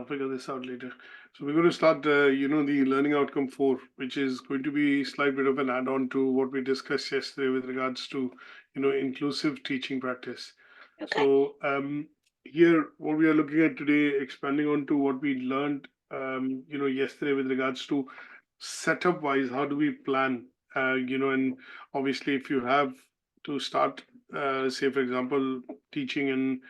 figure this out later. So we're going to start, the learning outcome 4, which is going to be a slight bit of an add-on to what we discussed yesterday with regards to, inclusive teaching practice. Okay. So here, what we are looking at today, expanding on to what we learned, yesterday with regards to setup-wise, how do we plan, and obviously if you have to start, say, for example, teaching in,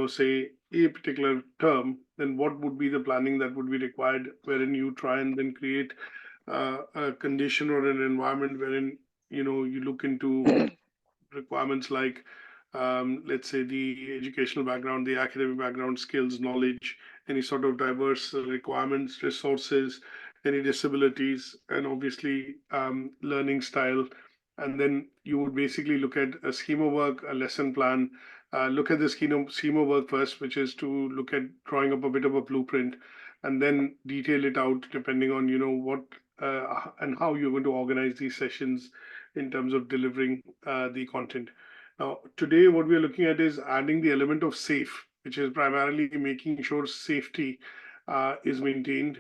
say a particular term, then what would be the planning that would be required, wherein you try and then create a condition or an environment wherein you look into requirements like, let's say, the educational background, the academic background, skills, knowledge, any sort of diverse requirements, resources, any disabilities, and obviously learning style. And then you would basically look at a schema work, a lesson plan. Look at the schema work first, which is to look at drawing up a bit of a blueprint, and then detail it out depending on what and how you're going to organize these sessions in terms of delivering the content. Now, today, what we are looking at is adding the element of safe, which is primarily making sure safety is maintained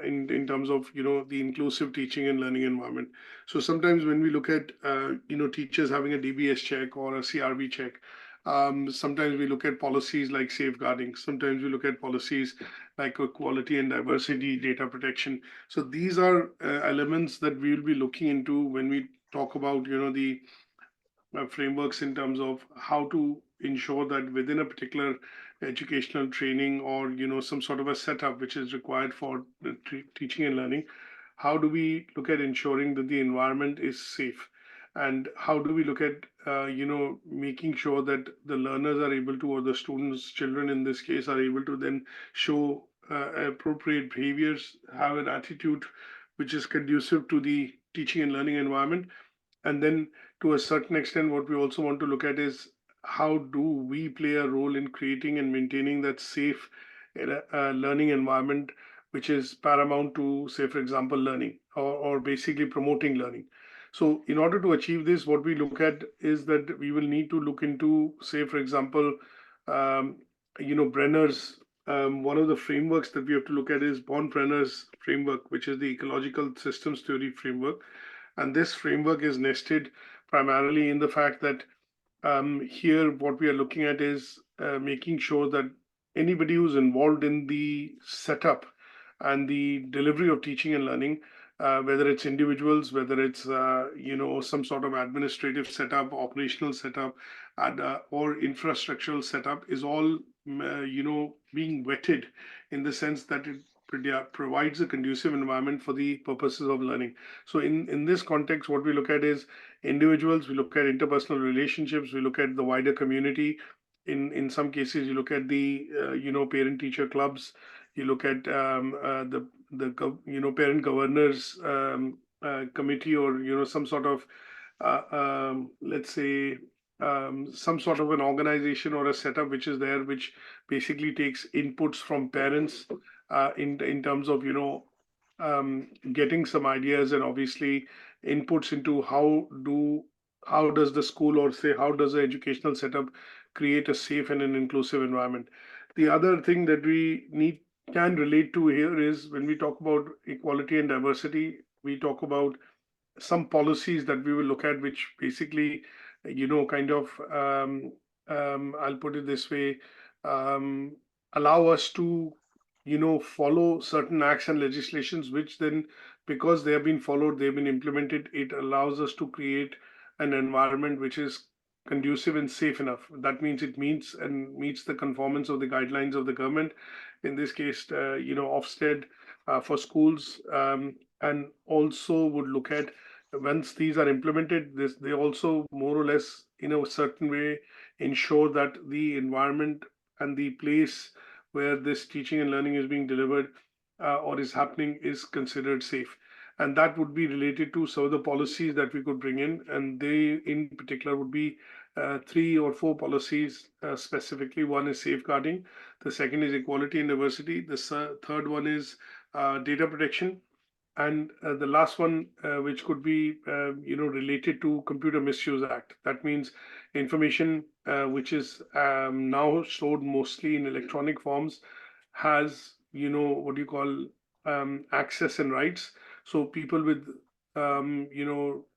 in terms of the inclusive teaching and learning environment. So sometimes when we look at teachers having a DBS check or a CRB check, sometimes we look at policies like safeguarding. Sometimes we look at policies like equality and diversity, data protection. So these are elements that we will be looking into when we talk about the frameworks in terms of how to ensure that within a particular educational training or some sort of a setup which is required for the teaching and learning, how do we look at ensuring that the environment is safe, and how do we look at making sure that the learners are able to, or the students, children in this case, are able to then show appropriate behaviors, have an attitude which is conducive to the teaching and learning environment. And then to a certain extent, what we also want to look at is how do we play a role in creating and maintaining that safe learning environment, which is paramount to, say, for example, learning, or basically promoting learning. So in order to achieve this, what we look at is that we will need to look into, say, for example, um, Brenner's. One of the frameworks that we have to look at is Brenner's framework, which is the ecological systems theory framework. And this framework is nested primarily in the fact that here what we are looking at is making sure that anybody who's involved in the setup and the delivery of teaching and learning, whether it's individuals, whether it's some sort of administrative setup, operational setup, and or infrastructural setup, is all being vetted in the sense that it provides a conducive environment for the purposes of learning. So in this context, what we look at is individuals, we look at interpersonal relationships, we look at the wider community. In some cases, you look at the parent teacher clubs, you look at parent governors committee, or some sort of let's say some sort of an organization or a setup which is there, which basically takes inputs from parents in terms of getting some ideas, and obviously inputs into how does the school, or say how does the educational setup create a safe and an inclusive environment. The other thing that we need can relate to here is when we talk about equality and diversity, we talk about some policies that we will look at, which basically, kind of, I'll put it this way, um, allow us to, follow certain acts and legislations, which then, because they have been followed, they've been implemented, it allows us to create an environment which is conducive and safe enough. That means it meets the conformance of the guidelines of the government. In this case, Ofsted for schools, and also would look at once these are implemented, they also more or less in a certain way ensure that the environment and the place where this teaching and learning is being delivered or is happening is considered safe. And that would be related to some of the policies that we could bring in, and they in particular would be 3 or 4 policies specifically. One is safeguarding, the second is equality and diversity, the third one is data protection, and the last one, which could be, related to Computer Misuse Act. That means information which is now stored mostly in electronic forms has what do you call, access and rights. So people with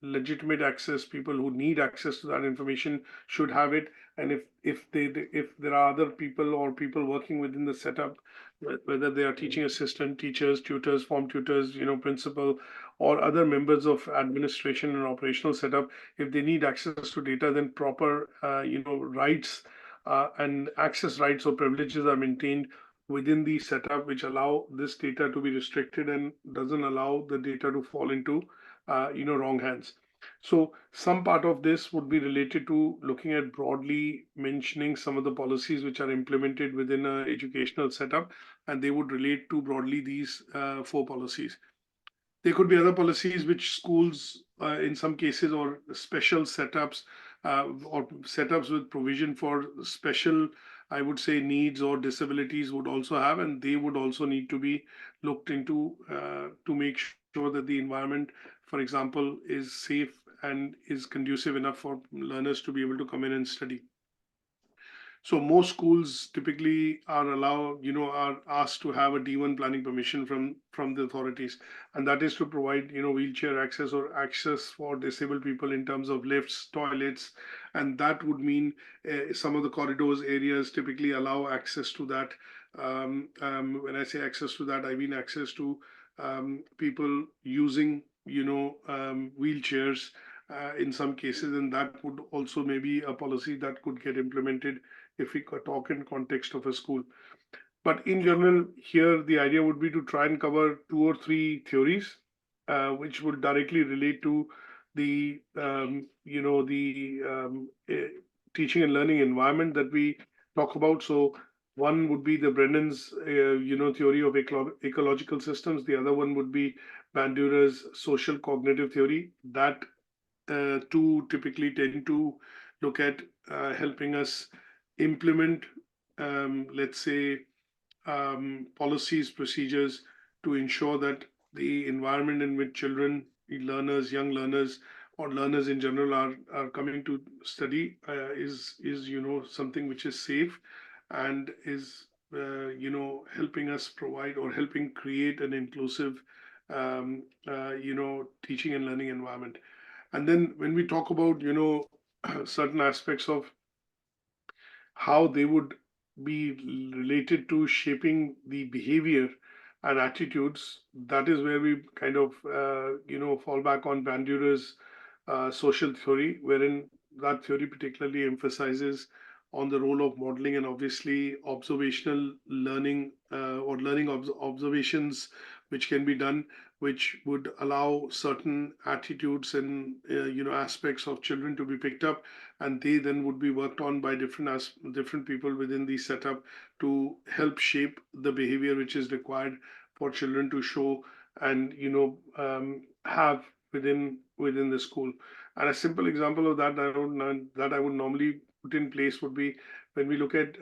legitimate access, people who need access to that information should have it. And if there are other people or people working within the setup, whether they are teaching assistant, teachers, tutors, form tutors, principal, or other members of administration and operational setup, if they need access to data, then proper rights and access rights or privileges are maintained within the setup, which allow this data to be restricted and doesn't allow the data to fall into wrong hands. So some part of this would be related to looking at broadly mentioning some of the policies which are implemented within an educational setup, and they would relate to broadly these four policies. There could be other policies which schools, in some cases, or special setups, or setups with provision for special, I would say, needs or disabilities would also have, and they would also need to be looked into to make sure that the environment, for example, is safe and is conducive enough for learners to be able to come in and study. So most schools typically are asked to have a D1 planning permission from the authorities, and that is to provide, wheelchair access or access for disabled people in terms of lifts, toilets, and that would mean some of the corridors areas typically allow access to that. When I say access to that, I mean access to people using, wheelchairs in some cases, and that would also maybe a policy that could get implemented if we could talk in context of a school. But in general, here the idea would be to try and cover two or three theories, which would directly relate to the teaching and learning environment that we talk about. So one would be the Brennan's theory of ecological systems. The other one would be Bandura's social cognitive theory. That two typically tend to look at helping us implement, let's say, policies, procedures to ensure that the environment in which children, learners, young learners, or learners in general are coming to study is something which is safe and is helping us provide or helping create an inclusive teaching and learning environment. And then when we talk about certain aspects of how they would be related to shaping the behavior and attitudes, that is where we kind of fall back on Bandura's social theory, wherein that theory particularly emphasizes on the role of modeling and obviously observational learning or learning observations which can be done, which would allow certain attitudes and aspects of children to be picked up, and they then would be worked on by different people within the setup to help shape the behavior which is required for children to show and have within the school. And a simple example of that I would normally put in place would be when we look at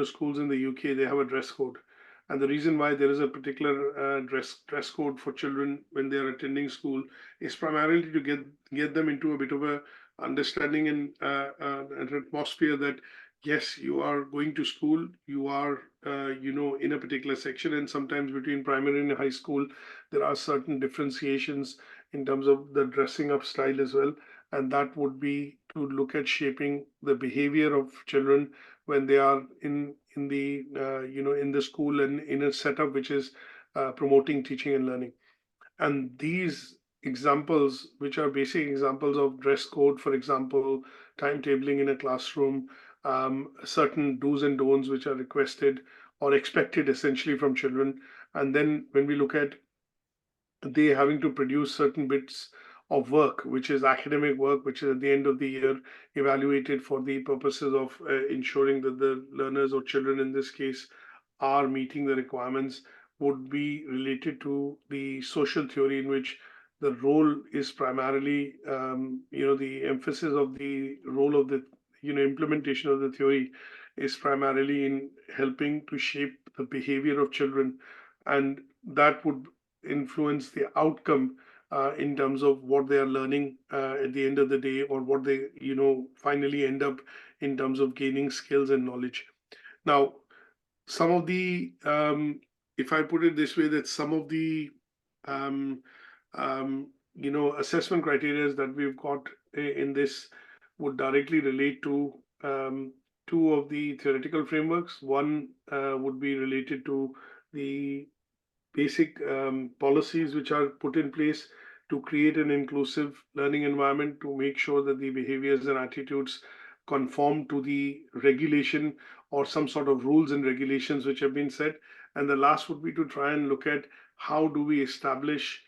schools in the UK, they have a dress code. And the reason why there is a particular dress code for children when they are attending school is primarily to get them into a bit of a understanding and an atmosphere that yes, you are going to school, you are in a particular section, and sometimes between primary and high school there are certain differentiations in terms of the dressing up style as well, and that would be to look at shaping the behavior of children when they are in the in the school and in a setup which is promoting teaching and learning. And these examples, which are basic examples of dress code, for example, timetabling in a classroom, certain do's and don'ts which are requested or expected essentially from children. And then when we look at they having to produce certain bits of work, which is academic work, which is at the end of the year evaluated for the purposes of ensuring that the learners or children in this case are meeting the requirements, would be related to the social theory in which the role is primarily, the emphasis of the role of the, implementation of the theory is primarily in helping to shape the behavior of children. And that would influence the outcome in terms of what they are learning at the end of the day, or what they finally end up in terms of gaining skills and knowledge. Now, some of the if I put it this way, that some of the um, assessment criteria that we've got in this would directly relate to two of the theoretical frameworks. One would be related to the basic policies which are put in place to create an inclusive learning environment, to make sure that the behaviors and attitudes conform to the regulation or some sort of rules and regulations which have been set. And the last would be to try and look at how do we establish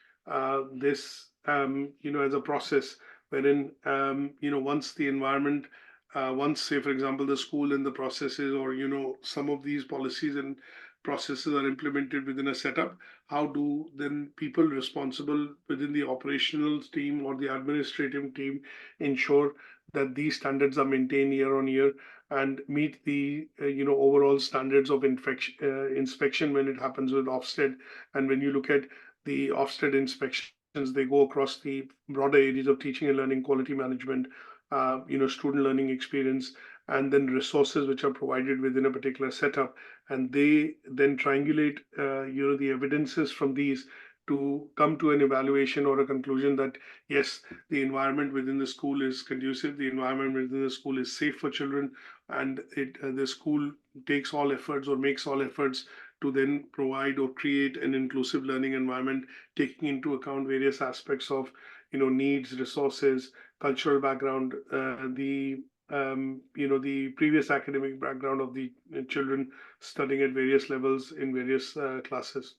this, as a process wherein, once the environment, once, say, for example, the school and the processes, or, some of these policies and processes are implemented within a setup, how do then people responsible within the operational team or the administrative team ensure that these standards are maintained year on year and meet the overall standards of inspection when it happens with Ofsted. And when you look at the Ofsted inspections, they go across the broader areas of teaching and learning, quality management, student learning experience, and then resources which are provided within a particular setup, and they then triangulate the evidences from these to come to an evaluation or a conclusion that yes, the environment within the school is conducive, the environment within the school is safe for children, and the school takes all efforts or makes all efforts to then provide or create an inclusive learning environment, taking into account various aspects of needs, resources, cultural background, the previous academic background of the children studying at various levels in various classes.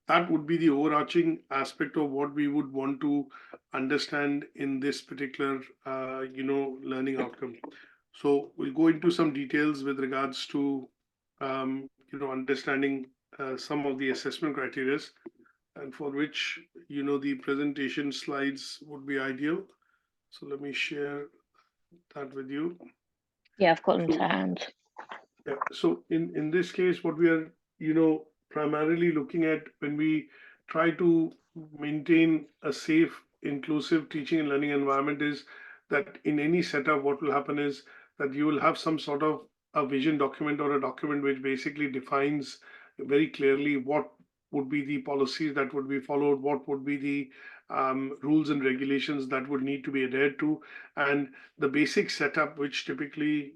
That would be the overarching aspect of what we would want to understand in this particular, learning outcome. So we'll go into some details with regards to, understanding some of the assessment criteria, and for which, the presentation slides would be ideal. So let me share that with you. Yeah, I've got them to hand. Yeah. So in this case, what we are, primarily looking at when we try to maintain a safe, inclusive teaching and learning environment is that in any setup, what will happen is that you will have some sort of a vision document or a document which basically defines very clearly what would be the policies that would be followed, what would be the rules and regulations that would need to be adhered to, and the basic setup, which typically,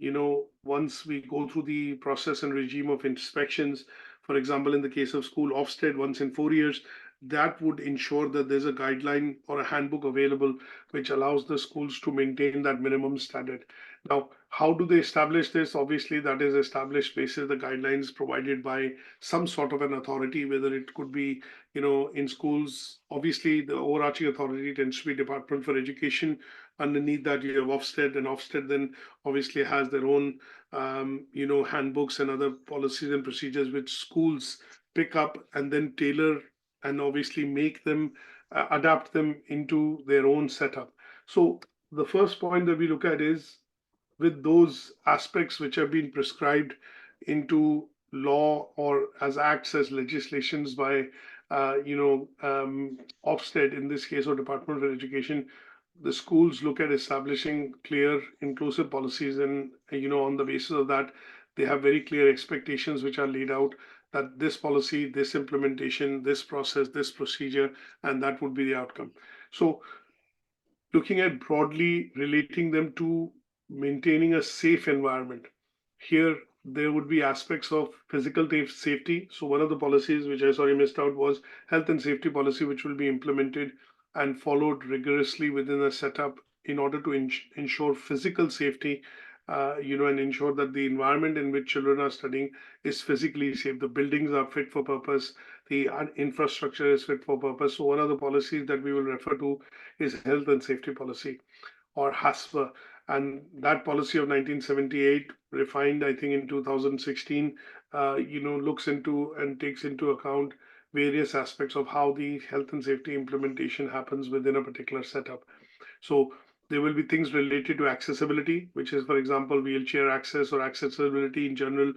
once we go through the process and regime of inspections, for example, in the case of school Ofsted, once in 4 years, that would ensure that there's a guideline or a handbook available which allows the schools to maintain that minimum standard. Now, how do they establish this? Obviously, that is established basis the guidelines provided by some sort of an authority, whether it could be, in schools. Obviously, the overarching authority tends to be Department for Education. Underneath that, you have Ofsted, and Ofsted then obviously has their own, handbooks and other policies and procedures which schools pick up and then tailor and obviously make them, adapt them into their own setup. So the first point that we look at is with those aspects which have been prescribed into law or as acts, as legislations by, Ofsted in this case, or Department of Education, the schools look at establishing clear, inclusive policies, and on the basis of that, they have very clear expectations which are laid out that this policy, this implementation, this process, this procedure, and that would be the outcome. So looking at broadly relating them to maintaining a safe environment. Here, there would be aspects of physical safety. So one of the policies which I sorry missed out was health and safety policy, which will be implemented and followed rigorously within a setup in order to ensure physical safety, and ensure that the environment in which children are studying is physically safe. The buildings are fit for purpose. The infrastructure is fit for purpose. So one of the policies that we will refer to is health and safety policy, or HASPA. And that policy of 1978, refined, I think, in 2016, looks into and takes into account various aspects of how the health and safety implementation happens within a particular setup. So there will be things related to accessibility, which is, for example, wheelchair access or accessibility in general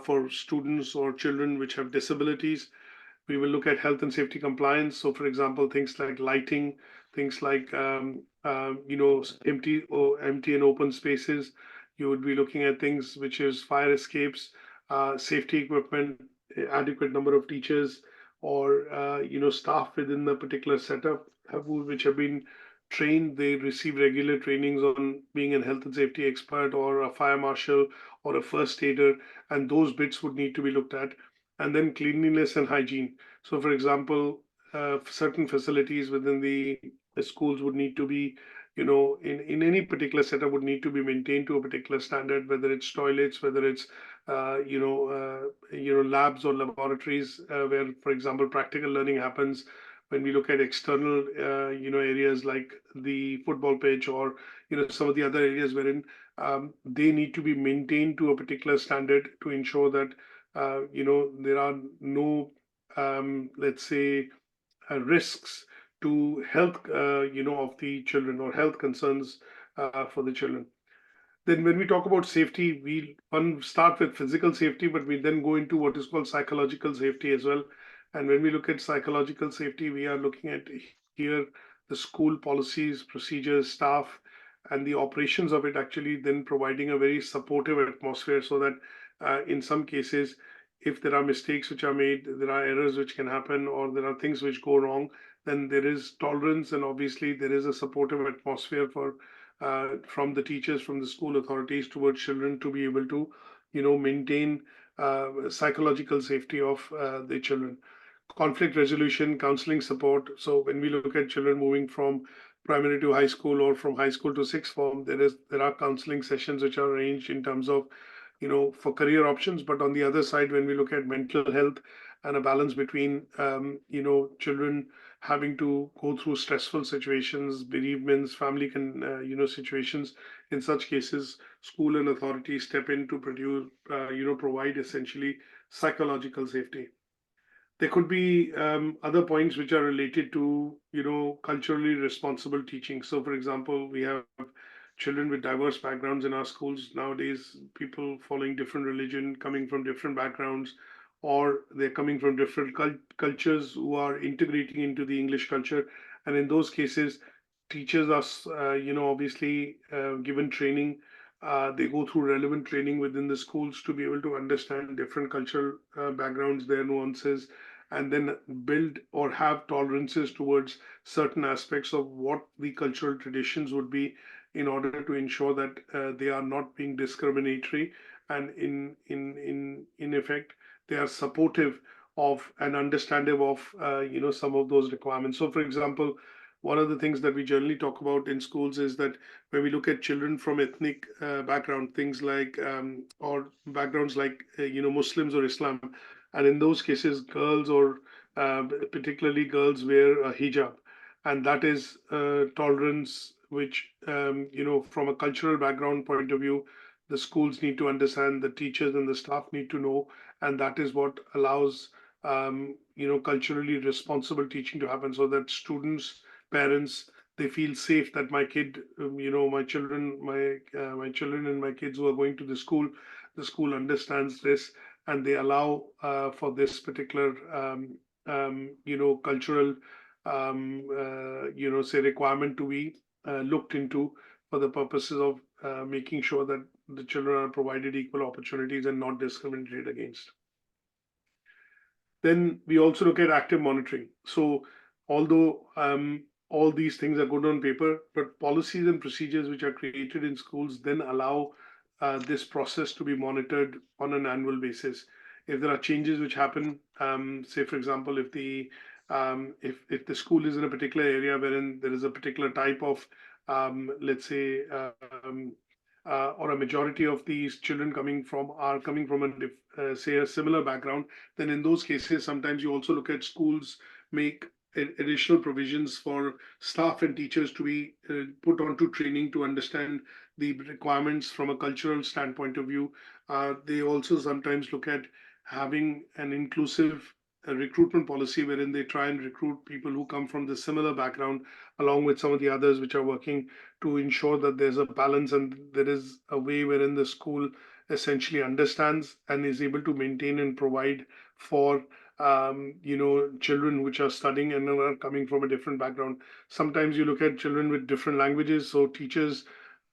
for students or children which have disabilities. We will look at health and safety compliance. So, for example, things like lighting, things like empty and open spaces. You would be looking at things which is fire escapes, safety equipment, adequate number of teachers or staff within the particular setup which have been trained. They receive regular trainings on being a health and safety expert or a fire marshal or a first aider, and those bits would need to be looked at. And then cleanliness and hygiene. So, for example, certain facilities within the schools would need to be, in any particular setup would need to be maintained to a particular standard, whether it's toilets, whether it's labs or laboratories where, for example, practical learning happens. When we look at external, areas like the football pitch or some of the other areas wherein they need to be maintained to a particular standard to ensure that there are no, let's say, risks to health, of the children or health concerns for the children. Then when we talk about safety, we one start with physical safety, but we then go into what is called psychological safety as well. And when we look at psychological safety, we are looking at here the school policies, procedures, staff, and the operations of it actually then providing a very supportive atmosphere so that in some cases, if there are mistakes which are made, there are errors which can happen, or there are things which go wrong, then there is tolerance and obviously there is a supportive atmosphere for from the teachers, from the school authorities towards children to be able to, maintain psychological safety of the children. Conflict resolution, counseling support. So when we look at children moving from primary to high school or from high school to sixth form, there are counseling sessions which are arranged in terms of for career options. But on the other side, when we look at mental health and a balance between, children having to go through stressful situations, bereavements, family situations, in such cases, school and authorities step in to produce, provide essentially psychological safety. There could be other points which are related to culturally responsible teaching. So for example, we have children with diverse backgrounds in our schools nowadays, people following different religion, coming from different backgrounds, or they're coming from different cultures who are integrating into the English culture. And in those cases, teachers are obviously given training. They go through relevant training within the schools to be able to understand different cultural backgrounds, their nuances, and then build or have tolerances towards certain aspects of what the cultural traditions would be in order to ensure that they are not being discriminatory, and in effect they are supportive of and understanding of some of those requirements. So for example, one of the things that we generally talk about in schools is that when we look at children from ethnic background, things like or backgrounds like Muslims or Islam, and in those cases, girls or particularly girls wear a hijab, and that is tolerance, which from a cultural background point of view, the schools need to understand, the teachers and the staff need to know, and that is what allows culturally responsible teaching to happen, so that students, parents, they feel safe that my kid, my children, my children and my kids who are going to the school understands this, and they allow for this particular cultural say requirement to be looked into for the purposes of making sure that the children are provided equal opportunities and not discriminated against. Then we also look at active monitoring. So although all these things are good on paper, but policies and procedures which are created in schools then allow this process to be monitored on an annual basis. If there are changes which happen, say for example, if the school is in a particular area wherein there is a particular type of let's say or a majority of these children coming from say a similar background, then in those cases sometimes you also look at schools make additional provisions for staff and teachers to be put onto training to understand the requirements from a cultural standpoint of view. They also sometimes look at having an inclusive recruitment policy wherein they try and recruit people who come from the similar background along with some of the others which are working to ensure that there's a balance and there is a way wherein the school essentially understands and is able to maintain and provide for children which are studying and are coming from a different background. Sometimes you look at children with different languages, so teachers,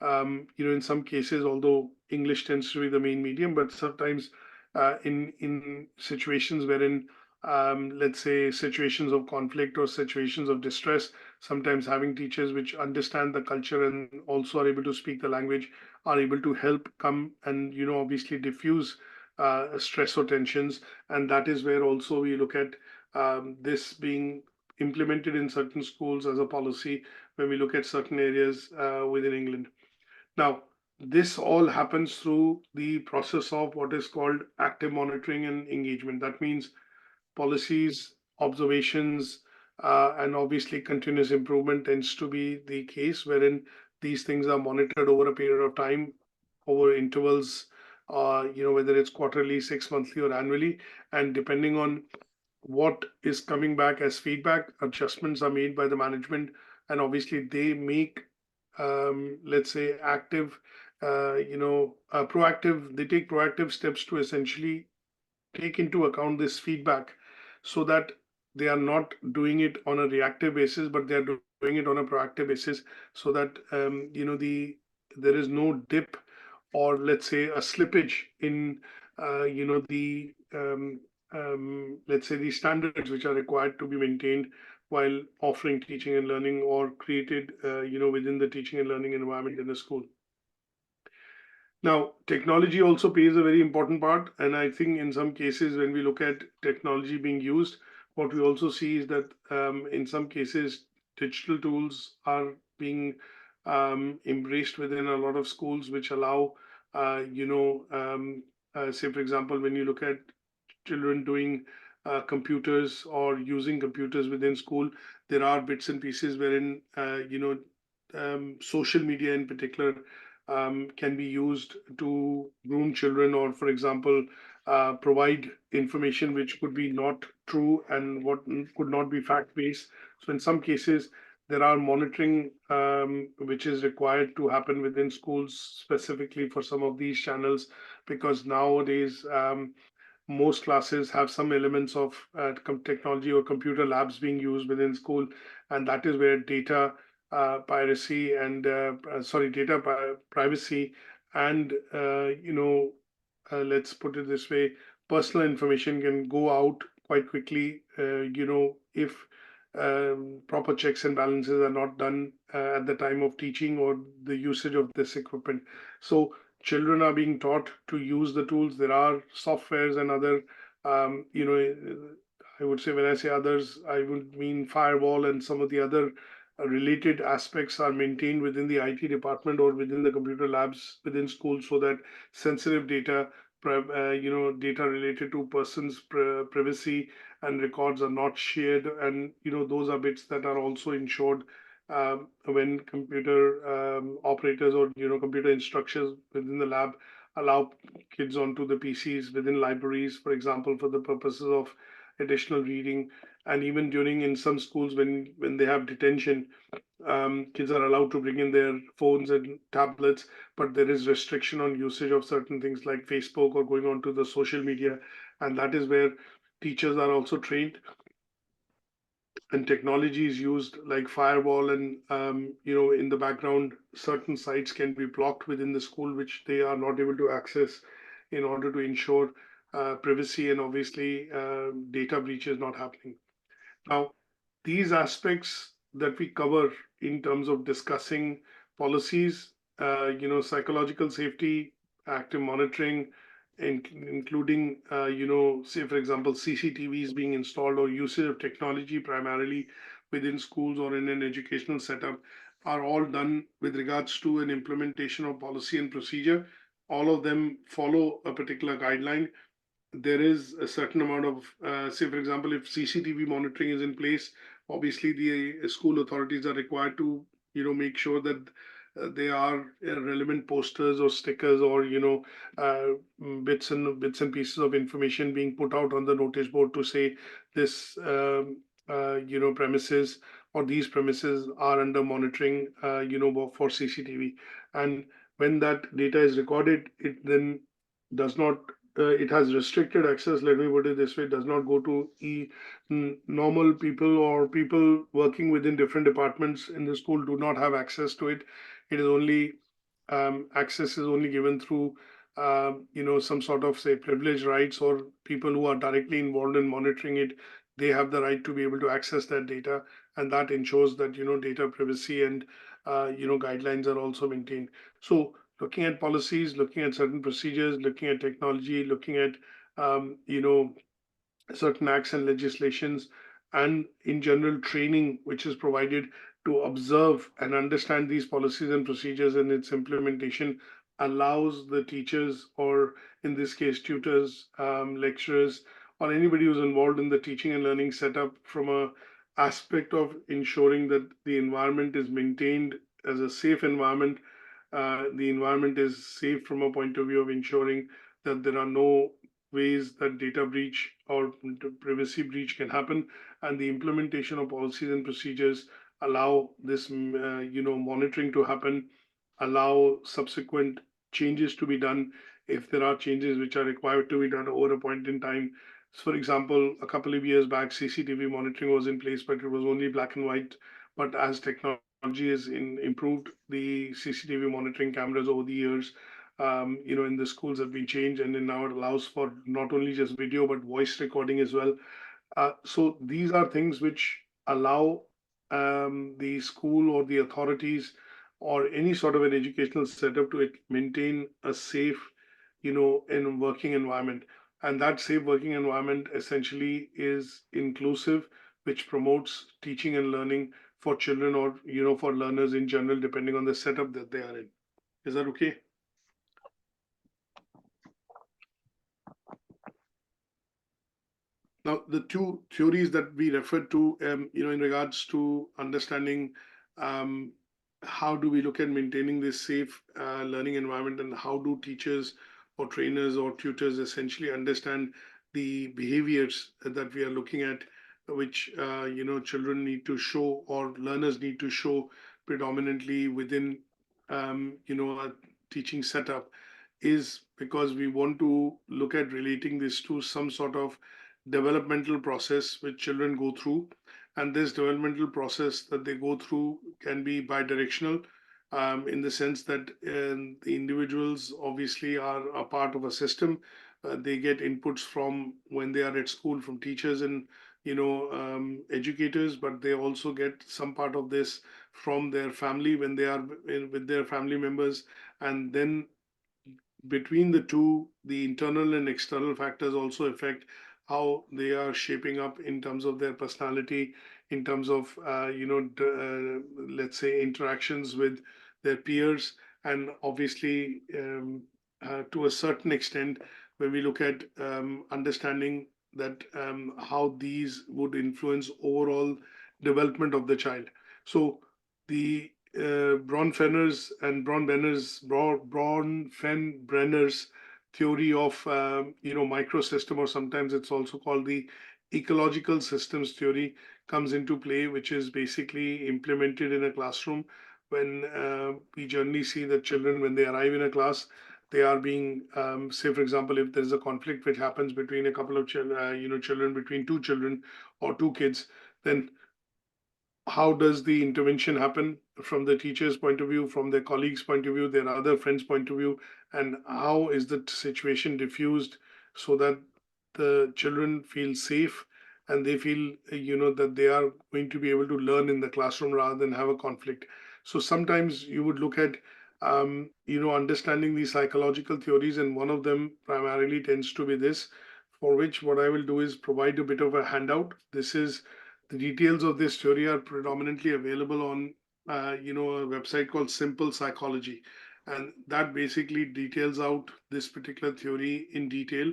in some cases, although English tends to be the main medium, but sometimes in situations wherein, let's say, situations of conflict or situations of distress, sometimes having teachers which understand the culture and also are able to speak the language are able to help come and, obviously diffuse stress or tensions. And that is where also we look at this being implemented in certain schools as a policy when we look at certain areas within England. Now, this all happens through the process of what is called active monitoring and engagement. That means policies, observations, and obviously continuous improvement tends to be the case wherein these things are monitored over a period of time, over intervals, whether it's quarterly, 6 monthly, or annually. And depending on what is coming back as feedback, adjustments are made by the management, and obviously they make, let's say, proactive. They take proactive steps to essentially take into account this feedback, so that they are not doing it on a reactive basis, but they are doing it on a proactive basis, so that there is no dip, or let's say a slippage in let's say the standards which are required to be maintained while offering teaching and learning or created within the teaching and learning environment in the school. Now, technology also plays a very important part, and I think in some cases when we look at technology being used, what we also see is that in some cases digital tools are being embraced within a lot of schools, which allow, say for example, when you look at children doing computers or using computers within school, there are bits and pieces wherein social media in particular can be used to groom children, or, for example, provide information which could be not true and what could not be fact based. So, in some cases, there are monitoring which is required to happen within schools specifically for some of these channels, because nowadays most classes have some elements of technology or computer labs being used within school, and that is where data piracy and data privacy and let's put it this way, personal information can go out quite quickly, if proper checks and balances are not done at the time of teaching or the usage of this equipment. So children are being taught to use the tools. There are softwares and other, I would say, when I say others, I would mean firewall and some of the other related aspects are maintained within the IT department or within the computer labs within schools, so that sensitive data, data related to persons' privacy and records are not shared, and those are bits that are also ensured when computer operators or computer instructors within the lab allow kids onto the PCs within libraries, for example, for the purposes of additional reading. And even during, in some schools, when they have detention, kids are allowed to bring in their phones and tablets, but there is restriction on usage of certain things like Facebook or going on to the social media, and that is where teachers are also trained and technology is used like firewall, and in the background certain sites can be blocked within the school which they are not able to access, in order to ensure privacy and obviously data breaches not happening. Now, these aspects that we cover in terms of discussing policies, psychological safety, active monitoring, including, say, for example, CCTVs being installed or usage of technology primarily within schools or in an educational setup, are all done with regards to an implementation of policy and procedure. All of them follow a particular guideline. There is a certain amount of, say, for example, if CCTV monitoring is in place, obviously the school authorities are required to, make sure that there are relevant posters or stickers or, bits and pieces of information being put out on the notice board to say this, premises or these premises are under monitoring, for CCTV. And when that data is recorded, it then does not it has restricted access, let me put it this way, it does not go to normal people, or people working within different departments in the school do not have access to it. It is only access is only given through some sort of, say, privileged rights, or people who are directly involved in monitoring it, they have the right to be able to access that data, and that ensures that data privacy and guidelines are also maintained. So looking at policies, looking at certain procedures, looking at technology, looking at certain acts and legislations, and in general training which is provided to observe and understand these policies and procedures and its implementation, allows the teachers, or in this case tutors, lecturers, or anybody who's involved in the teaching and learning setup, from a aspect of ensuring that the environment is maintained as a safe environment. The environment is safe from a point of view of ensuring that there are no ways that data breach or privacy breach can happen, and the implementation of policies and procedures allow this monitoring to happen, allow subsequent changes to be done if there are changes which are required to be done over a point in time. So, for example, a couple of years back, CCTV monitoring was in place, but it was only black and white. But as technology has improved, the CCTV monitoring cameras over the years, in the schools have been changed, and then now it allows for not only just video but voice recording as well. So these are things which allow the school or the authorities or any sort of an educational setup to maintain a safe, in working environment. And that safe working environment essentially is inclusive, which promotes teaching and learning for children, or for learners in general, depending on the setup that they are in. Is that okay? Now, the two theories that we referred to, in regards to understanding um, how do we look at maintaining this safe learning environment, and how do teachers or trainers or tutors essentially understand the behaviors that we are looking at, which children need to show or learners need to show predominantly within a teaching setup, is because we want to look at relating this to some sort of developmental process which children go through. And this developmental process that they go through can be bidirectional, in the sense that the individuals obviously are a part of a system. They get inputs from when they are at school from teachers and educators, but they also get some part of this from their family when they are with their family members. And then between the two, the internal and external factors also affect how they are shaping up in terms of their personality, in terms of let's say interactions with their peers, and obviously to a certain extent, when we look at understanding that how these would influence overall development of the child. So the Bronfenbrenner's theory of microsystem, or sometimes it's also called the ecological systems theory, comes into play, which is basically implemented in a classroom when we generally see that children, when they arrive in a class, they are being, say, for example, if there is a conflict which happens between a couple of children, between two children or two kids, then how does the intervention happen from the teacher's point of view, from their colleagues' point of view, their other friends' point of view, and how is the situation diffused so that the children feel safe and they feel, that they are going to be able to learn in the classroom rather than have a conflict. So sometimes you would look at, understanding these psychological theories, and one of them primarily tends to be this, for which what I will do is provide a bit of a handout. This is the details of this theory are predominantly available on, a website called Simple Psychology, and that basically details out this particular theory in detail,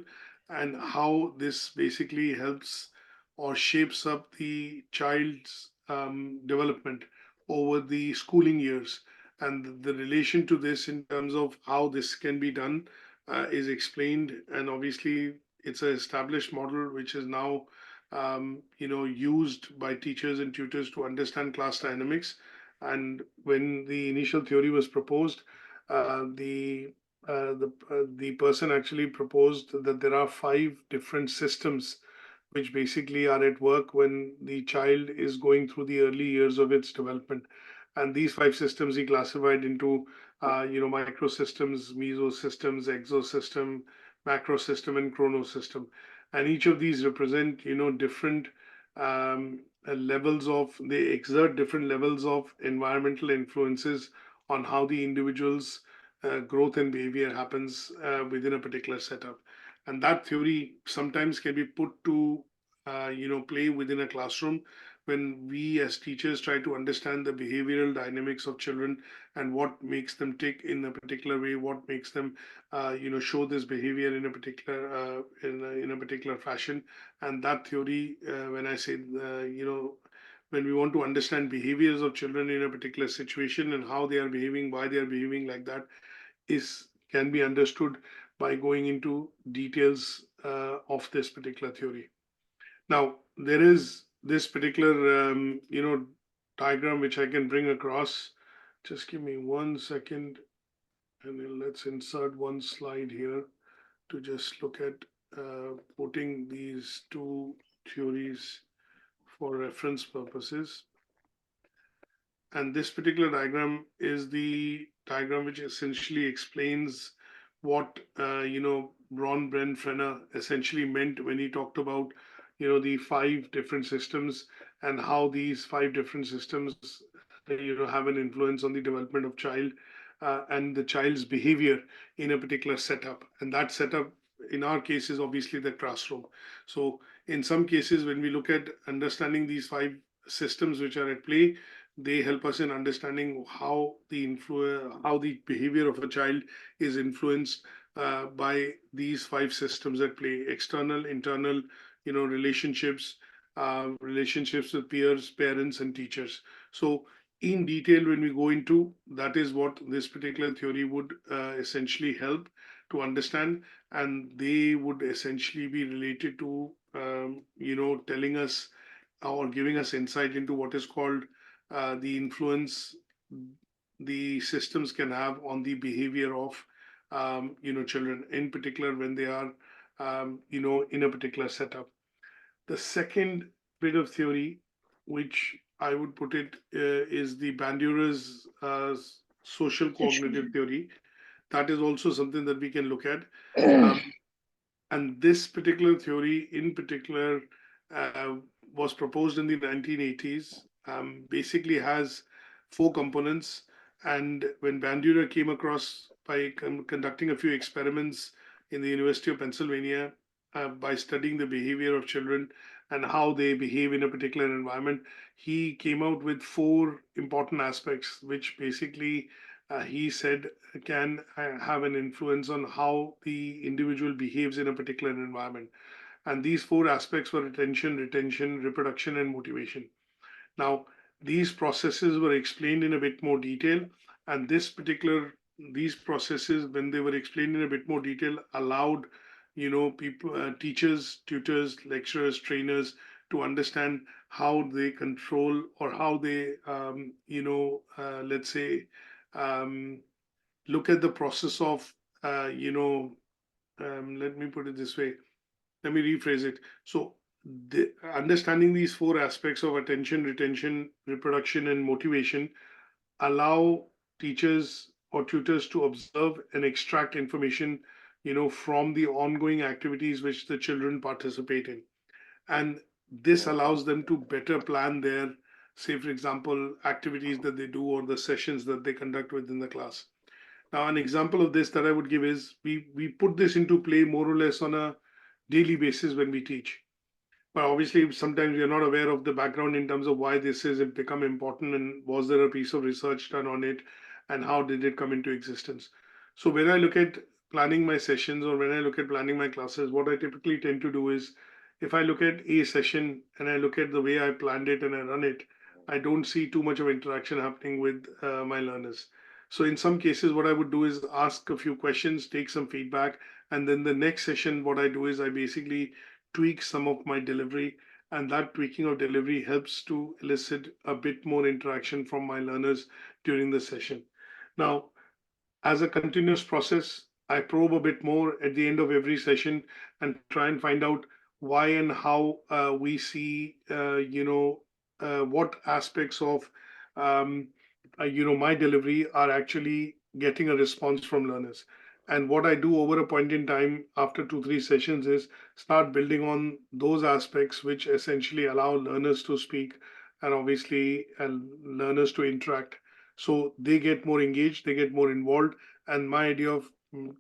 and how this basically helps or shapes up the child's development over the schooling years, and the relation to this in terms of how this can be done is explained, and obviously it's an established model which is now used by teachers and tutors to understand class dynamics. And when the initial theory was proposed, the person actually proposed that there are 5 different systems which basically are at work when the child is going through the early years of its development. And these 5 systems he classified into, microsystems, mesosystems, exosystem, macrosystem, and chronosystem. And each of these represent, different levels of, they exert different levels of environmental influences on how the individual's growth and behavior happens within a particular setup. And that theory sometimes can be put to, play within a classroom when we as teachers try to understand the behavioral dynamics of children and what makes them tick in a particular way, what makes them, show this behavior in a particular in a particular fashion. And that theory, when I say, when we want to understand behaviors of children in a particular situation and how they are behaving, why they are behaving like that, is can be understood by going into details of this particular theory. Now, there is this particular, diagram which I can bring across. Just give me 1 second, and then let's insert one slide here to just look at putting these 2 theories for reference purposes. And this particular diagram is the diagram which essentially explains what, Ron Bren Frenner essentially meant when he talked about, the 5 different systems and how these 5 different systems, have an influence on the development of child and the child's behavior in a particular setup. And that setup, in our case, is obviously the classroom. So in some cases, when we look at understanding these 5 systems which are at play, they help us in understanding how the behavior of a child is influenced by these 5 systems at play: external, internal, relationships, relationships with peers, parents, and teachers. So in detail, when we go into, that is what this particular theory would essentially help to understand, and they would essentially be related to, telling us or giving us insight into what is called the influence the systems can have on the behavior of, children, in particular when they are, in a particular setup. The second bit of theory, which I would put it, is the Bandura's social cognitive theory. That is also something that we can look at. Um, and this particular theory, in particular, uh, was proposed in the 1980s. Basically, has 4 components. And when Bandura came across by conducting a few experiments in the University of Pennsylvania, by studying the behavior of children and how they behave in a particular environment, he came out with 4 important aspects, which basically he said can have an influence on how the individual behaves in a particular environment. And these 4 aspects were attention, retention, reproduction, and motivation. Now, these processes were explained in a bit more detail, and these processes, when they were explained in a bit more detail, allowed, people, teachers, tutors, lecturers, trainers, to understand how they control or how they, let's say, um, look at the process of, let me put it this way. Let me rephrase it. So, understanding these 4 aspects of attention, retention, reproduction, and motivation allow teachers or tutors to observe and extract information, from the ongoing activities which the children participate in. And this allows them to better plan their, say, for example, activities that they do or the sessions that they conduct within the class. Now, an example of this that I would give is we put this into play more or less on a daily basis when we teach. But obviously, sometimes we are not aware of the background in terms of why this has become important and was there a piece of research done on it and how did it come into existence. So when I look at planning my sessions or when I look at planning my classes, what I typically tend to do is if I look at a session and I look at the way I planned it and I run it, I don't see too much of interaction happening with my learners. So in some cases, what I would do is ask a few questions, take some feedback, and then the next session, what I do is I basically tweak some of my delivery, and that tweaking of delivery helps to elicit a bit more interaction from my learners during the session. Now, as a continuous process, I probe a bit more at the end of every session and try and find out why and how we see, what aspects of, um, my delivery are actually getting a response from learners. And what I do over a point in time after 2, 3 sessions is start building on those aspects which essentially allow learners to speak and obviously learners to interact. So they get more engaged, they get more involved. And my idea of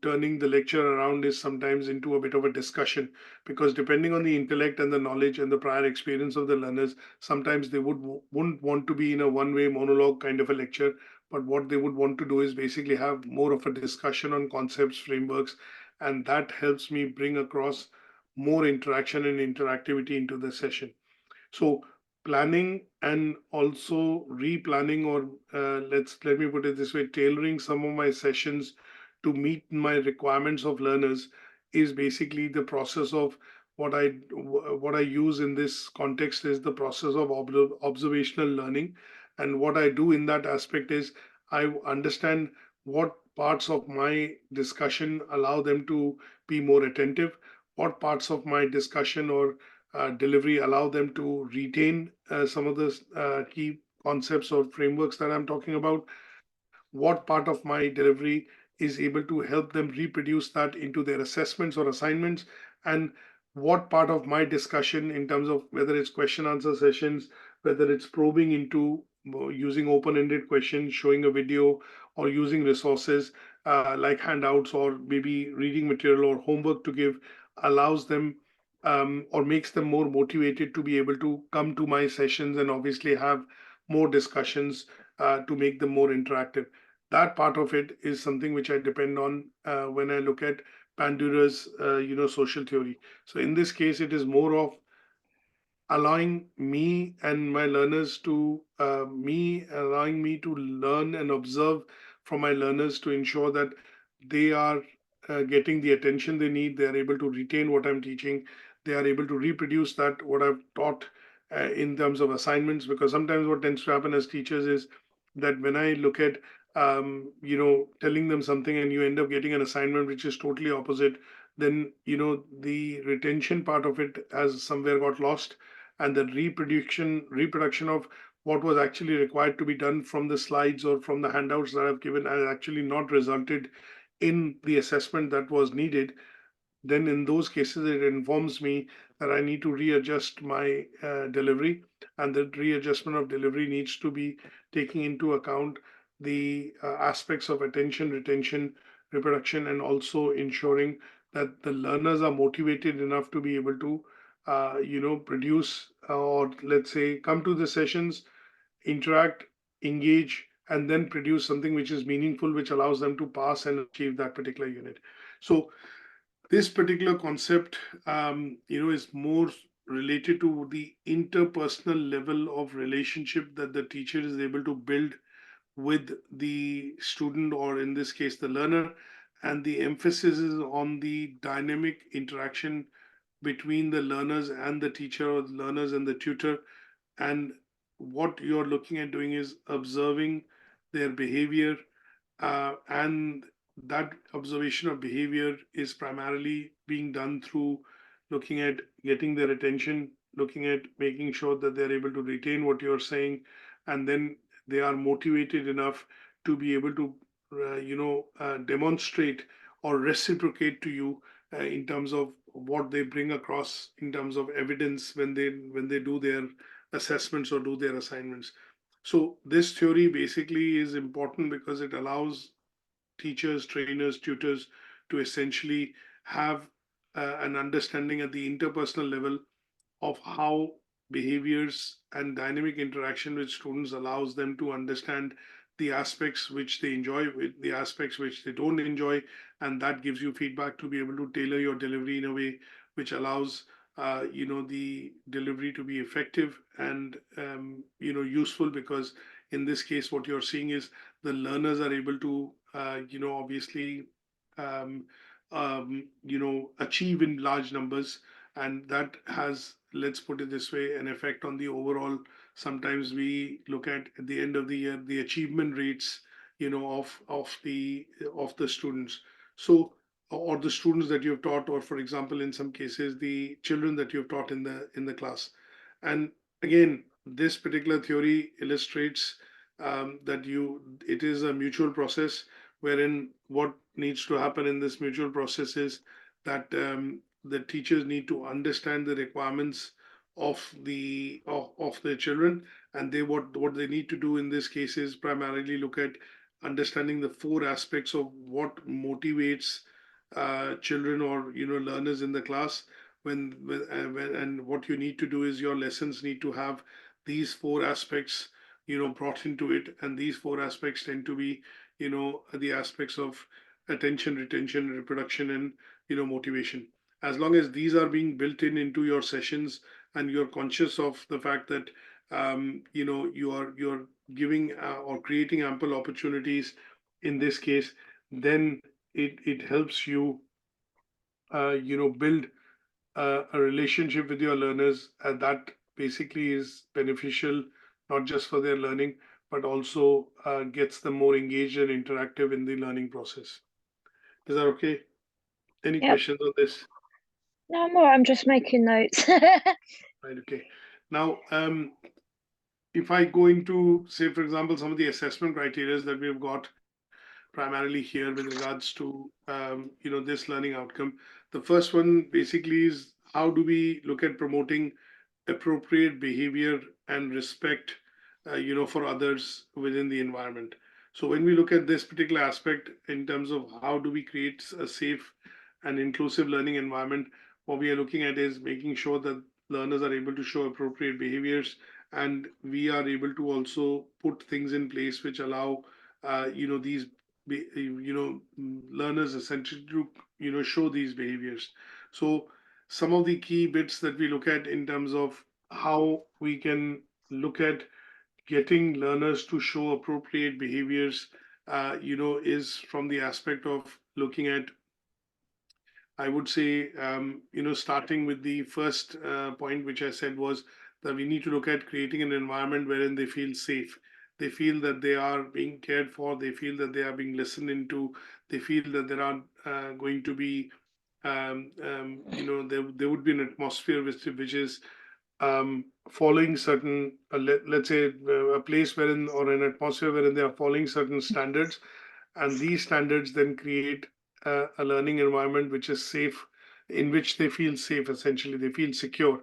turning the lecture around is sometimes into a bit of a discussion, because depending on the intellect and the knowledge and the prior experience of the learners, sometimes they wouldn't want to be in a one-way monologue kind of a lecture, but what they would want to do is basically have more of a discussion on concepts, frameworks, and that helps me bring across more interaction and interactivity into the session. So planning and also replanning, or let me put it this way, tailoring some of my sessions to meet my requirements of learners is basically the process of what I use in this context is the process of observational learning. And what I do in that aspect is I understand what parts of my discussion allow them to be more attentive, what parts of my discussion or delivery allow them to retain some of the key concepts or frameworks that I'm talking about, what part of my delivery is able to help them reproduce that into their assessments or assignments, and what part of my discussion in terms of whether it's question answer sessions, whether it's probing into using open-ended questions, showing a video, or using resources like handouts or maybe reading material or homework to give, allows them or makes them more motivated to be able to come to my sessions and obviously have more discussions to make them more interactive. That part of it is something which I depend on when I look at Bandura's, social theory. So in this case, it is more of allowing me and my learners to allowing me to learn and observe from my learners to ensure that they are getting the attention they need, they are able to retain what I'm teaching, they are able to reproduce that what I've taught in terms of assignments. Because sometimes what tends to happen as teachers is that when I look at telling them something and you end up getting an assignment which is totally opposite, then the retention part of it has somewhere got lost, and the reproduction of what was actually required to be done from the slides or from the handouts that I've given has actually not resulted in the assessment that was needed. Then in those cases it informs me that I need to readjust my delivery, and the readjustment of delivery needs to be taking into account the aspects of attention, retention, reproduction, and also ensuring that the learners are motivated enough to be able to produce or let's say come to the sessions, interact, engage, and then produce something which is meaningful, which allows them to pass and achieve that particular unit. So this particular concept, is more related to the interpersonal level of relationship that the teacher is able to build with the student, or in this case, the learner. And the emphasis is on the dynamic interaction between the learners and the teacher, or the learners and the tutor. And what you're looking at doing is observing their behavior, and that observation of behavior is primarily being done through looking at getting their attention, looking at making sure that they're able to retain what you're saying, and then they are motivated enough to be able to, demonstrate or reciprocate to you in terms of what they bring across in terms of evidence when they do their assessments or do their assignments. So this theory basically is important because it allows teachers, trainers, tutors to essentially have an understanding at the interpersonal level of how behaviors and dynamic interaction with students allows them to understand the aspects which they enjoy with the aspects which they don't enjoy, and that gives you feedback to be able to tailor your delivery in a way which allows the delivery to be effective and useful. Because in this case what you're seeing is the learners are able to obviously um, achieve in large numbers, and that has, let's put it this way, an effect on the overall. Sometimes we look at the end of the year the achievement rates of the students. So, or the students that you've taught, or for example in some cases the children that you've taught in the class. And again, this particular theory illustrates that it is a mutual process, wherein what needs to happen in this mutual process is that the teachers need to understand the requirements of their children, and what they need to do in this case is primarily look at understanding the four aspects of what motivates children or learners in the class. And what you need to do is your lessons need to have these four aspects brought into it, and these four aspects tend to be the aspects of attention, retention, reproduction, and motivation. As long as these are being built into your sessions, and you're conscious of the fact that you're giving or creating ample opportunities in this case, then it helps you build a relationship with your learners, and that basically is beneficial not just for their learning, but also gets them more engaged and interactive in the learning process. Is that okay? Any Yep. questions on this? No more. I'm just making notes. Right. Okay. Now, if I go into, say, for example, some of the assessment criteria that we've got primarily here with regards to this learning outcome. The first one basically is, how do we look at promoting appropriate behavior and respect for others within the environment. So when we look at this particular aspect in terms of how do we create a safe and inclusive learning environment, what we are looking at is making sure that learners are able to show appropriate behaviors, and we are able to also put things in place which allow these learners essentially to show these behaviors. So some of the key bits that we look at in terms of how we can look at getting learners to show appropriate behaviors, is from the aspect of looking at, I would say, starting with the first point, which I said was that we need to look at creating an environment wherein they feel safe. They feel that they are being cared for. They feel that they are being listened into. They feel that there are going to be, there would be an atmosphere which is following certain, let's say, a place wherein or an atmosphere wherein they are following certain standards, and these standards then create a learning environment which is safe, in which they feel safe. Essentially, they feel secure.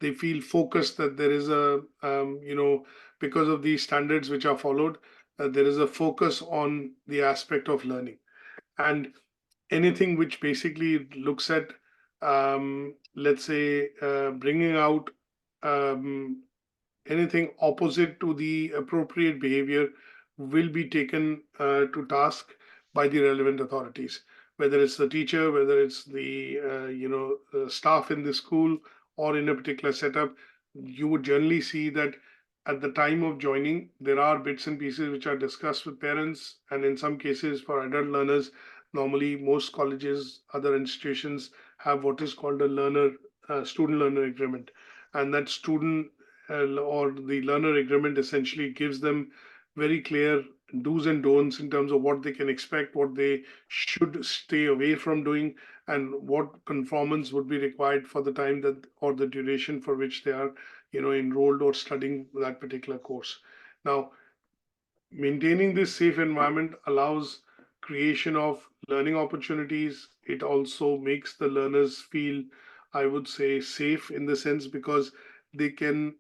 They feel focused that there is a, because of these standards which are followed, there is a focus on the aspect of learning. And anything which basically looks at, let's say, bringing out um, anything opposite to the appropriate behavior will be taken to task by the relevant authorities, whether it's the teacher, whether it's the staff in the school or in a particular setup. You would generally see that at the time of joining, there are bits and pieces which are discussed with parents, and in some cases for adult learners, normally most colleges, other institutions have what is called a student learner agreement, and that student or the learner agreement essentially gives them very clear do's and don'ts in terms of what they can expect, what they should stay away from doing, and what conformance would be required for the time that or the duration for which they are, enrolled or studying that particular course. Now, maintaining this safe environment allows creation of learning opportunities. It also makes the learners feel, I would say, safe in the sense because they can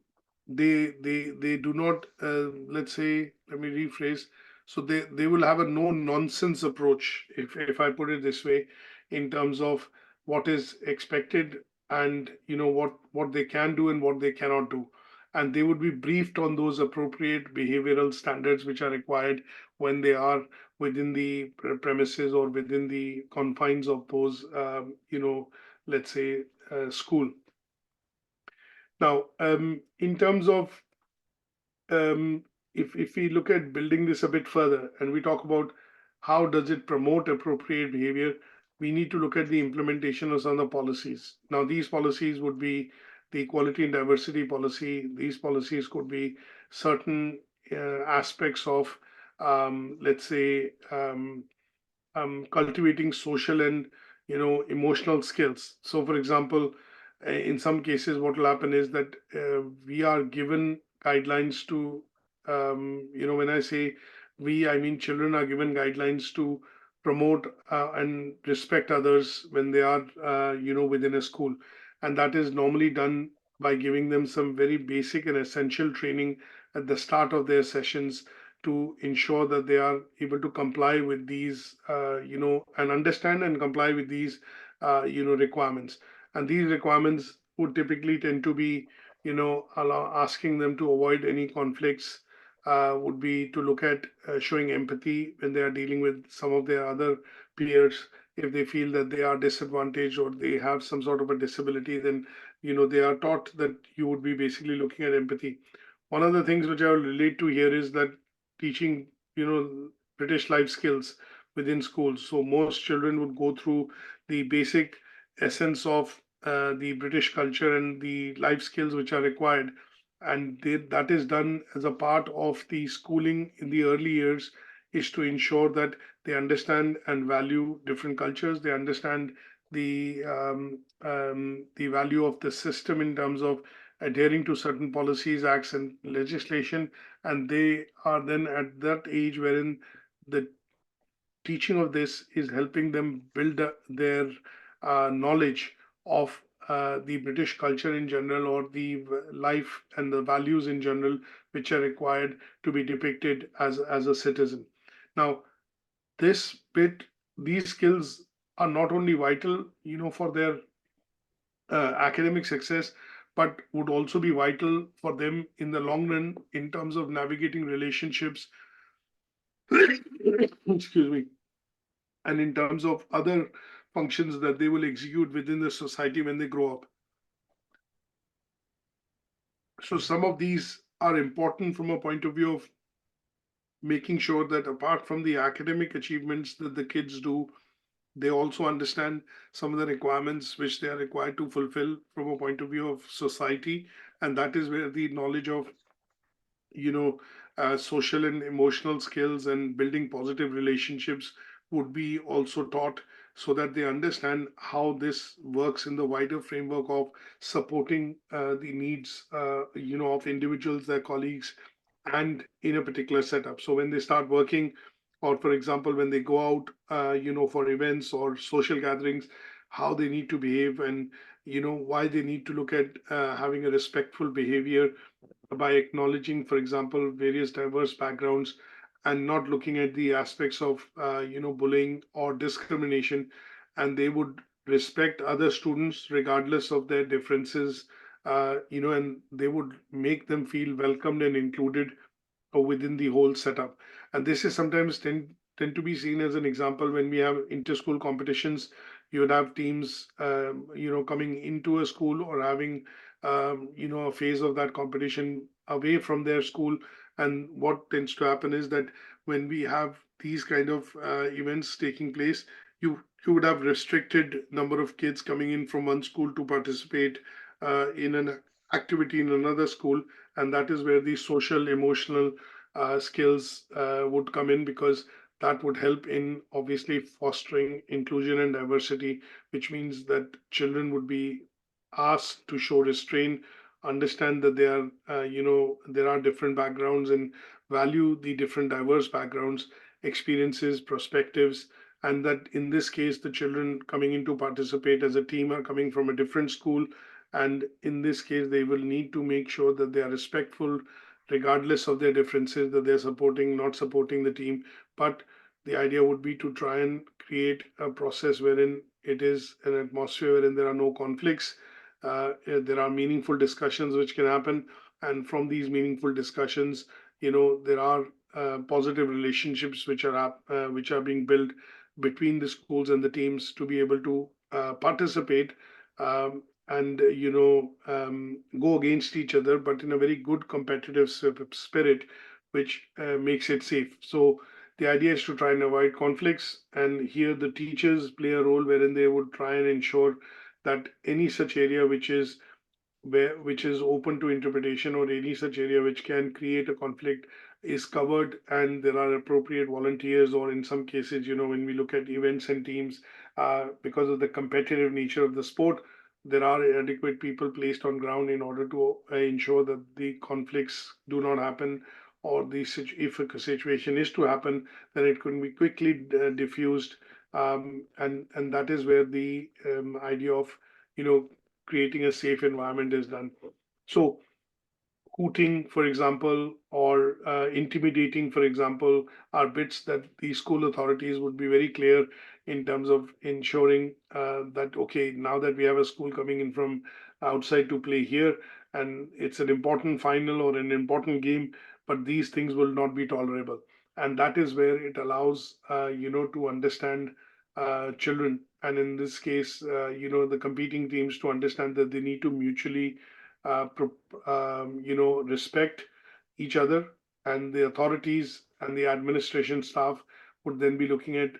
they do not, let's say, let me rephrase. So they will have a no nonsense approach, if I put it this way, in terms of what is expected, and what they can do and what they cannot do, and they would be briefed on those appropriate behavioral standards which are required when they are within the premises or within the confines of those, let's say, school. Now, in terms of, if we look at building this a bit further and we talk about how does it promote appropriate behavior, we need to look at the implementation of some of the policies. Now, these policies would be the equality and diversity policy. These policies could be certain aspects of, let's say, cultivating social and emotional skills. So, for example, in some cases, what will happen is that we are given guidelines to when I say we, I mean children are given guidelines to promote and respect others when they are, within a school. And that is normally done by giving them some very basic and essential training at the start of their sessions to ensure that they are able to comply with these, and understand and comply with these, requirements. And these requirements would typically tend to be, asking them to avoid any conflicts, would be to look at showing empathy when they are dealing with some of their other peers. If they feel that they are disadvantaged or they have some sort of a disability, then they are taught that you would be basically looking at empathy. One of the things which I will relate to here is that teaching, British life skills within schools. So most children would go through the basic essence of the British culture and the life skills which are required. And that is done as a part of the schooling in the early years, is to ensure that they understand and value different cultures. They understand the value of the system in terms of adhering to certain policies, acts, and legislation. And they are then at that age wherein the teaching of this is helping them build their knowledge of the British culture in general, or the life and the values in general, which are required to be depicted as a citizen. Now, this bit, these skills are not only vital, for their academic success, but would also be vital for them in the long run in terms of navigating relationships, excuse me, and in terms of other functions that they will execute within the society when they grow up. So some of these are important from a point of view of making sure that apart from the academic achievements that the kids do, they also understand some of the requirements which they are required to fulfill from a point of view of society. And that is where the knowledge of, you know, social and emotional skills and building positive relationships would be also taught, so that they understand how this works in the wider framework of supporting the needs, of individuals, their colleagues, and in a particular setup. So when they start working, or for example, when they go out, for events or social gatherings, how they need to behave, and why they need to look at having a respectful behavior by acknowledging, for example, various diverse backgrounds, and not looking at the aspects of, bullying or discrimination. And they would respect other students regardless of their differences, and they would make them feel welcomed and included within the whole setup. And this is sometimes tend to be seen as an example when we have inter-school competitions. You would have teams, coming into a school or having, a phase of that competition away from their school. And what tends to happen is that when we have these kind of events taking place, you would have restricted number of kids coming in from one school to participate in an activity in another school. And that is where the social emotional skills would come in, because that would help in obviously fostering inclusion and diversity, which means that children would be asked to show restraint, understand that they are, there are different backgrounds, and value the different diverse backgrounds, experiences, perspectives. And that in this case, the children coming in to participate as a team are coming from a different school. And in this case, they will need to make sure that they are respectful regardless of their differences, that they're supporting, not supporting the team. But the idea would be to try and create a process wherein it is an atmosphere wherein there are no conflicts, there are meaningful discussions which can happen. And from these meaningful discussions, there are positive relationships which are being built between the schools and the teams to be able to participate, and go against each other, but in a very good competitive spirit, which makes it safe. So the idea is to try and avoid conflicts, and here the teachers play a role wherein they would try and ensure that any such area which is open to interpretation, or any such area which can create a conflict, is covered, and there are appropriate volunteers, or in some cases, when we look at events and teams, because of the competitive nature of the sport, there are adequate people placed on ground in order to ensure that the conflicts do not happen, or if a situation is to happen, then it can be quickly diffused, and that is where the idea of creating a safe environment is done. So hooting, for example, or intimidating, for example, are bits that the school authorities would be very clear in terms of ensuring that, okay, now that we have a school coming in from outside to play here, and it's an important final or an important game, but these things will not be tolerable. And that is where it allows, to understand children, and in this case, the competing teams to understand that they need to mutually respect each other, and the authorities and the administration staff would then be looking at,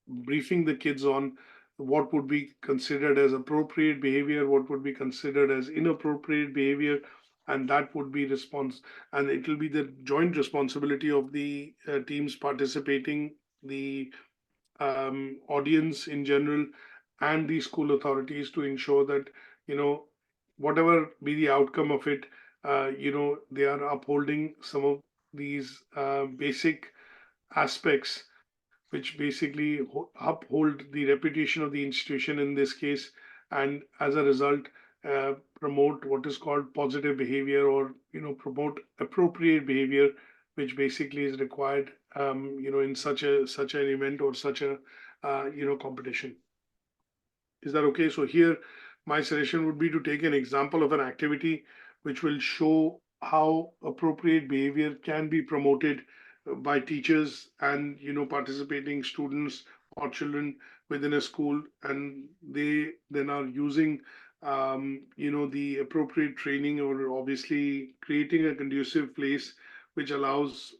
briefing the kids on what would be considered as appropriate behavior, what would be considered as inappropriate behavior, and that would be response, and it will be the joint responsibility of the teams participating, the audience in general, and the school authorities to ensure that, whatever be the outcome of it, they are upholding some of these basic aspects, which basically uphold the reputation of the institution in this case, and as a result, promote what is called positive behavior, or promote appropriate behavior, which basically is required, in such an event or such a competition. Is that okay? So here, my suggestion would be to take an example of an activity which will show how appropriate behavior can be promoted by teachers and participating students or children within a school, and they then are using the appropriate training, or obviously creating a conducive place which allows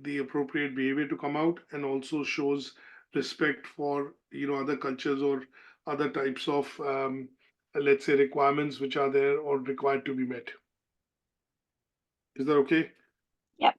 the appropriate behavior to come out, and also shows respect for other cultures or other types of, let's say, requirements which are there or required to be met. Is that okay? Yep.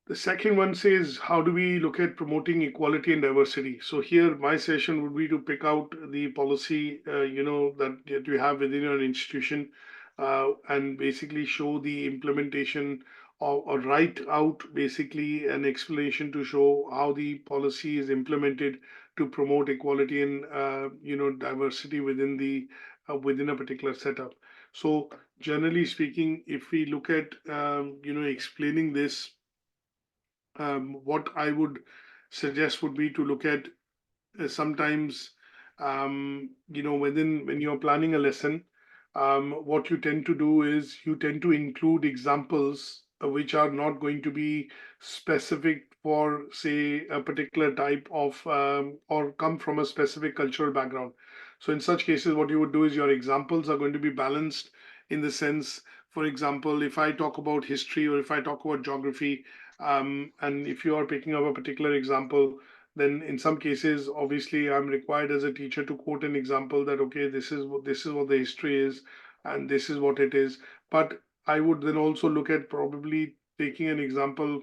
The second one says, how do we look at promoting equality and diversity? So here, my session would be to pick out the policy, that you have within your institution, and basically show the implementation, or write out basically an explanation to show how the policy is implemented to promote equality and diversity within a particular setup. So generally speaking, if we look at explaining this, what I would suggest would be to look at, sometimes, when you're planning a lesson, what you tend to do is you tend to include examples which are not going to be specific for, say, a particular type of, or come from a specific cultural background. So in such cases, what you would do is your examples are going to be balanced in the sense, for example, if I talk about history or if I talk about geography, and if you are picking up a particular example, then in some cases, obviously, I'm required as a teacher to quote an example that, okay, this is what the history is, and this is what it is. But I would then also look at probably taking an example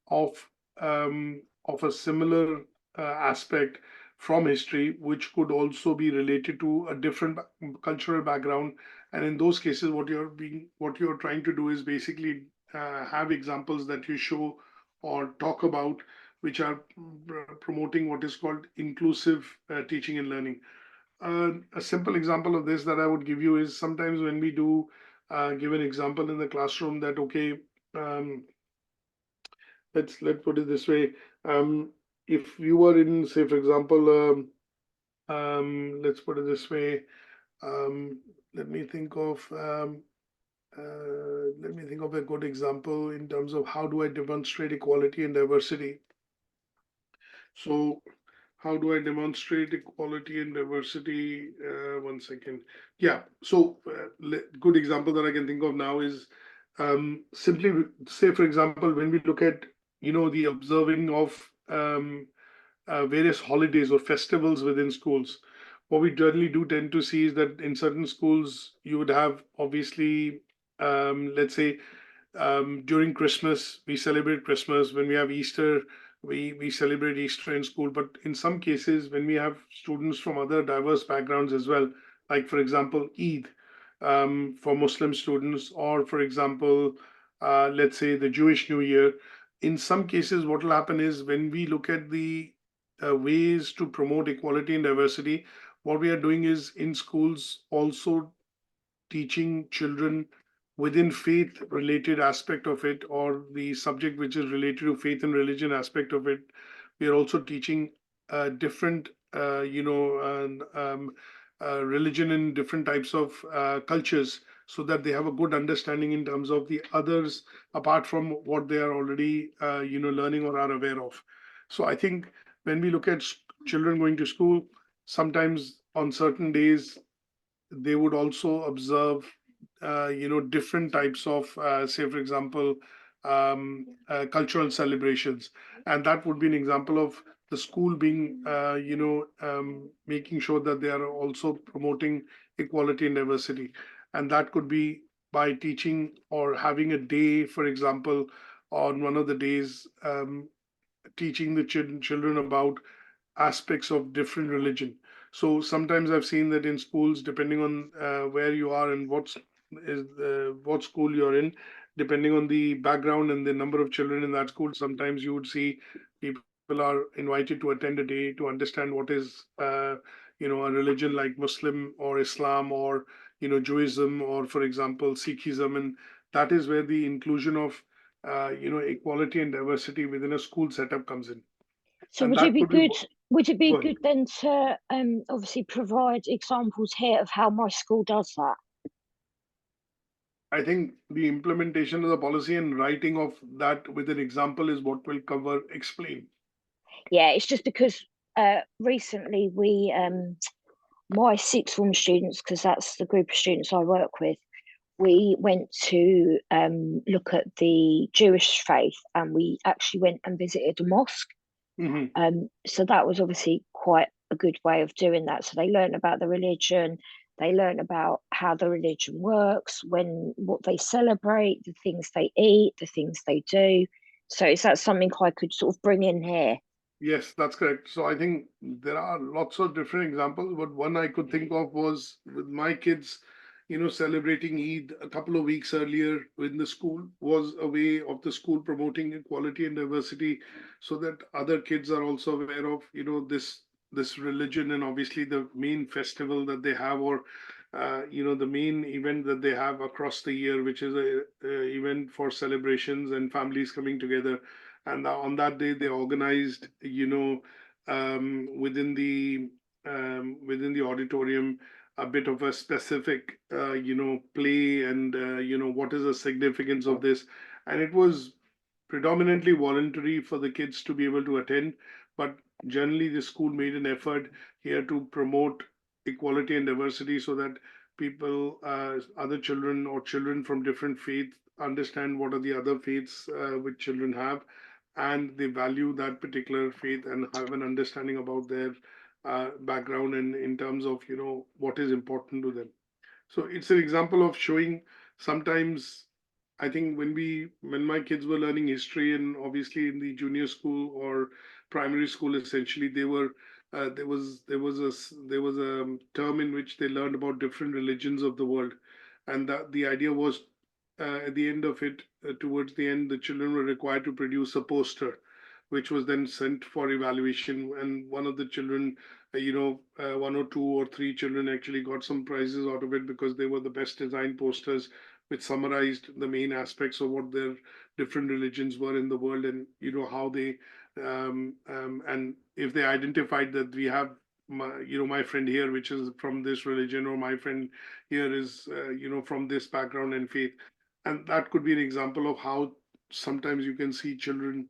of of a similar aspect from history, which could also be related to a different cultural background. And in those cases, what you're trying to do is basically have examples that you show or talk about, which are promoting what is called inclusive teaching and learning. A simple example of this that I would give you is, sometimes when we do give an example in the classroom that, okay, um, let's put it this way. If you were in, say, for example, let's put it this way. Um, let me think of a good example in terms of how do I demonstrate equality and diversity. So, how do I demonstrate equality and diversity? One second. Yeah. So, good example that I can think of now is, simply say, for example, when we look at the observing of various holidays or festivals within schools. What we generally do tend to see is that in certain schools you would have, obviously, let's say, during Christmas, we celebrate Christmas. When we have Easter, we celebrate Easter in school. But in some cases, when we have students from other diverse backgrounds as well, like for example, Eid, for Muslim students, or for example, let's say the Jewish New Year. In some cases, what will happen is when we look at the ways to promote equality and diversity, what we are doing is in schools also teaching children within faith related aspect of it, or the subject which is related to faith and religion aspect of it. We are also teaching different religion in different types of cultures, so that they have a good understanding in terms of the others apart from what they are already learning or are aware of. So I think when we look at children going to school, sometimes on certain days they would also observe different types of say for example cultural celebrations, and that would be an example of the school being making sure that they are also promoting equality and diversity. And that could be by teaching or having a day, for example, on one of the days, teaching the children about aspects of different religion. So sometimes I've seen that in schools, depending on where you are and what school you're in, depending on the background and the number of children in that school, sometimes you would see people are invited to attend a day to understand what is a religion like Muslim or Islam or Judaism or, for example, Sikhism, and that is where the inclusion of equality and diversity within a school setup comes in, So and would it that be could be good? Would it be go ahead. good then to obviously provide examples here of how my school does that? I think the implementation of the policy and writing of that with an example is what will cover explain. Yeah, it's just because recently we my sixth form students, because that's the group of students I work with, we went to look at the Jewish faith, and we actually went and visited a mosque. Hmm. So that was obviously quite a good way of doing that. So they learned about the religion, they learn about how the religion works, what they celebrate, the things they eat, the things they do. So is that something I could sort of bring in here? Yes, that's correct. So I think there are lots of different examples, but one I could think of was with my kids, celebrating Eid a couple of weeks earlier in the school was a way of the school promoting equality and diversity, so that other kids are also aware of, this religion, and obviously the main festival that they have, or the main event that they have across the year, which is a event for celebrations and families coming together. And on that day they organized, within the auditorium, a bit of a specific play, and what is the significance of this. And it was predominantly voluntary for the kids to be able to attend, but generally the school made an effort here to promote equality and diversity, so that people, other children or children from different faiths, understand what are the other faiths which children have, and they value that particular faith and have an understanding about their background, and in terms of what is important to them. So it's an example of showing. Sometimes I think when my kids were learning history, and obviously in the junior school or primary school, essentially they were there was a term in which they learned about different religions of the world, and that the idea was, at the end of it, towards the end, the children were required to produce a poster, which was then sent for evaluation. And one of the children, one or two or three children actually got some prizes out of it, because they were the best design posters, which summarized the main aspects of what their different religions were in the world, and how they, and if they identified that we have my friend here which is from this religion, or my friend here is from this background and faith. And that could be an example of how sometimes you can see children,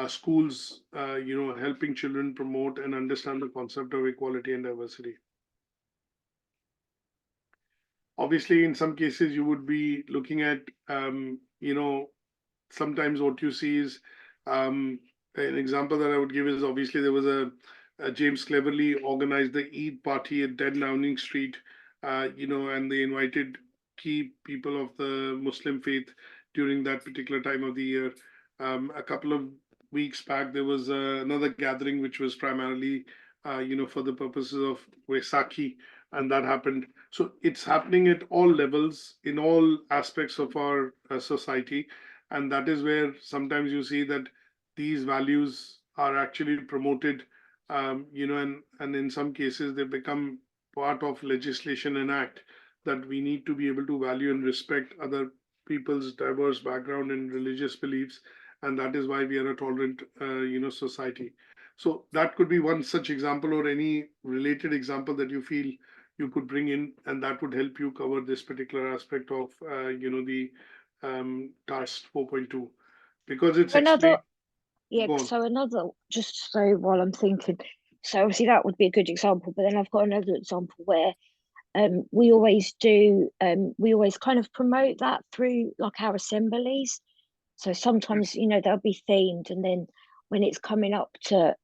schools, helping children promote and understand the concept of equality and diversity. Obviously, in some cases, you would be looking at, sometimes what you see is, an example that I would give is, obviously there was a James Cleverly organized the Eid party at 10 Downing Street, and they invited key people of the Muslim faith during that particular time of the year. A couple of weeks back, there was another gathering which was primarily, for the purposes of Vaisakhi, and that happened. So it's happening at all levels, in all aspects of our society, and that is where sometimes you see that these values are actually promoted, and in some cases they become part of legislation and act, that we need to be able to value and respect other people's diverse background and religious beliefs, and that is why we are a tolerant, society. So that could be one such example, or any related example that you feel you could bring in, and that would help you cover this particular aspect of, the task 4.2, because it's Another, explained. yeah, Go on. so another, just so while I'm thinking, so obviously that would be a good example, but then I've got another example where we always kind of promote that through like our assemblies. So sometimes, Yes. they'll be themed, and then when it's coming up to,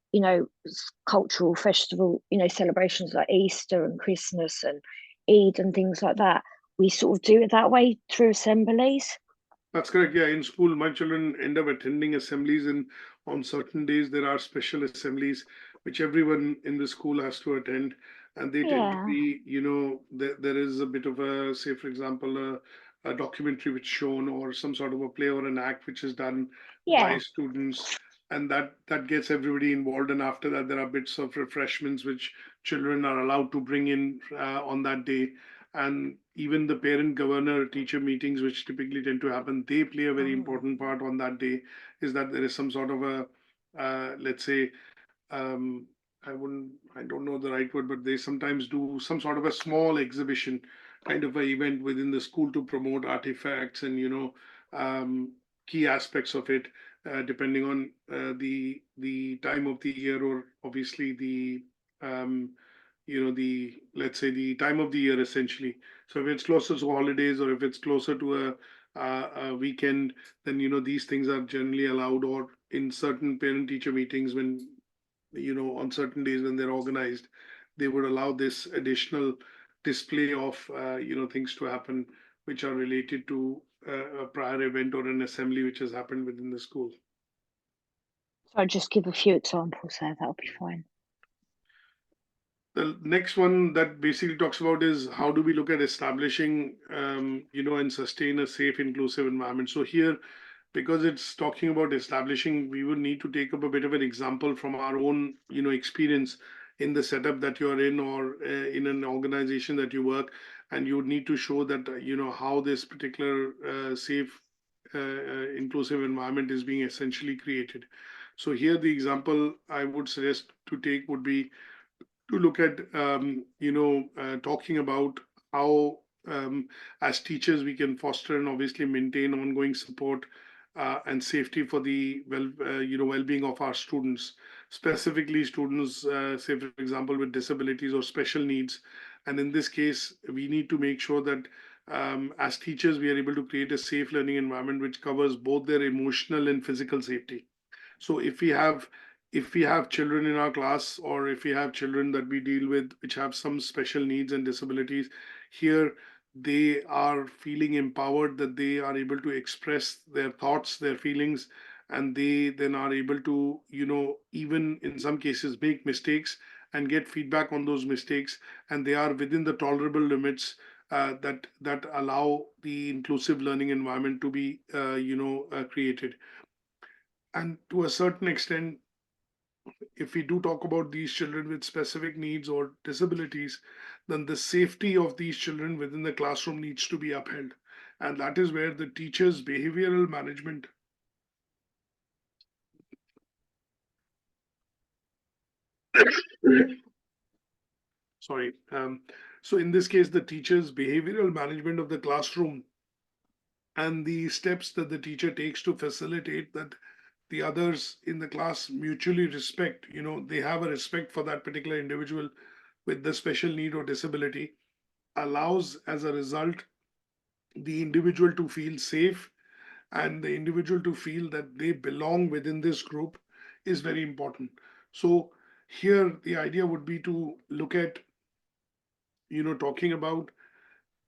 cultural festival, celebrations like Easter and Christmas and Eid and things like that, we sort of do it that way through assemblies. That's correct. Yeah, in school, my children end up attending assemblies, and on certain days there are special assemblies which everyone in the school has to attend, and they tend to Yeah, be, there is a bit of a, say, for example, a documentary which shown, or some sort of a play or an act which is done by yeah. students, and that gets everybody involved. And after that, there are bits of refreshments which children are allowed to bring in on that day, and even the parent governor teacher meetings which typically tend to happen, they play a very Oh. important part on that day. Is that there is some sort of a, let's say, um, I don't know the right word, but they sometimes do some sort of a small exhibition kind of a event within the school to promote artifacts and, um, key aspects of it, depending on the time of the year, or obviously the, um, let's say, the time of the year essentially. So if it's closer to holidays, or if it's closer to a weekend, then these things are generally allowed, or in certain parent teacher meetings, when on certain days when they're organized, they would allow this additional display of things to happen which are related to a prior event or an assembly which has happened within the school. So I'll just give a few examples there, that'll be fine. The next one that basically talks about is how do we look at establishing, and sustain a safe, inclusive environment. So here, because it's talking about establishing, we would need to take up a bit of an example from our own, experience in the setup that you're in, or in an organization that you work, and you would need to show that, how this particular safe, inclusive environment is being essentially created. So here, the example I would suggest to take would be to look at, talking about how, as teachers, we can foster and obviously maintain ongoing support and safety for the well-being of our students, specifically students, say for example, with disabilities or special needs. And in this case, we need to make sure that, as teachers, we are able to create a safe learning environment which covers both their emotional and physical safety. So if we have children in our class, or if we have children that we deal with which have some special needs and disabilities, here they are feeling empowered, that they are able to express their thoughts, their feelings, and they then are able to, even in some cases, make mistakes and get feedback on those mistakes, and they are within the tolerable limits, that allow the inclusive learning environment to be, created. And to a certain extent, if we do talk about these children with specific needs or disabilities, then the safety of these children within the classroom needs to be upheld. And that is where the teacher's behavioral management, sorry, so in this case, the teacher's behavioral management of the classroom, and the steps that the teacher takes to facilitate that the others in the class mutually respect, they have a respect for that particular individual with the special need or disability, allows as a result the individual to feel safe, and the individual to feel that they belong within this group, is very important. So here the idea would be to look at, talking about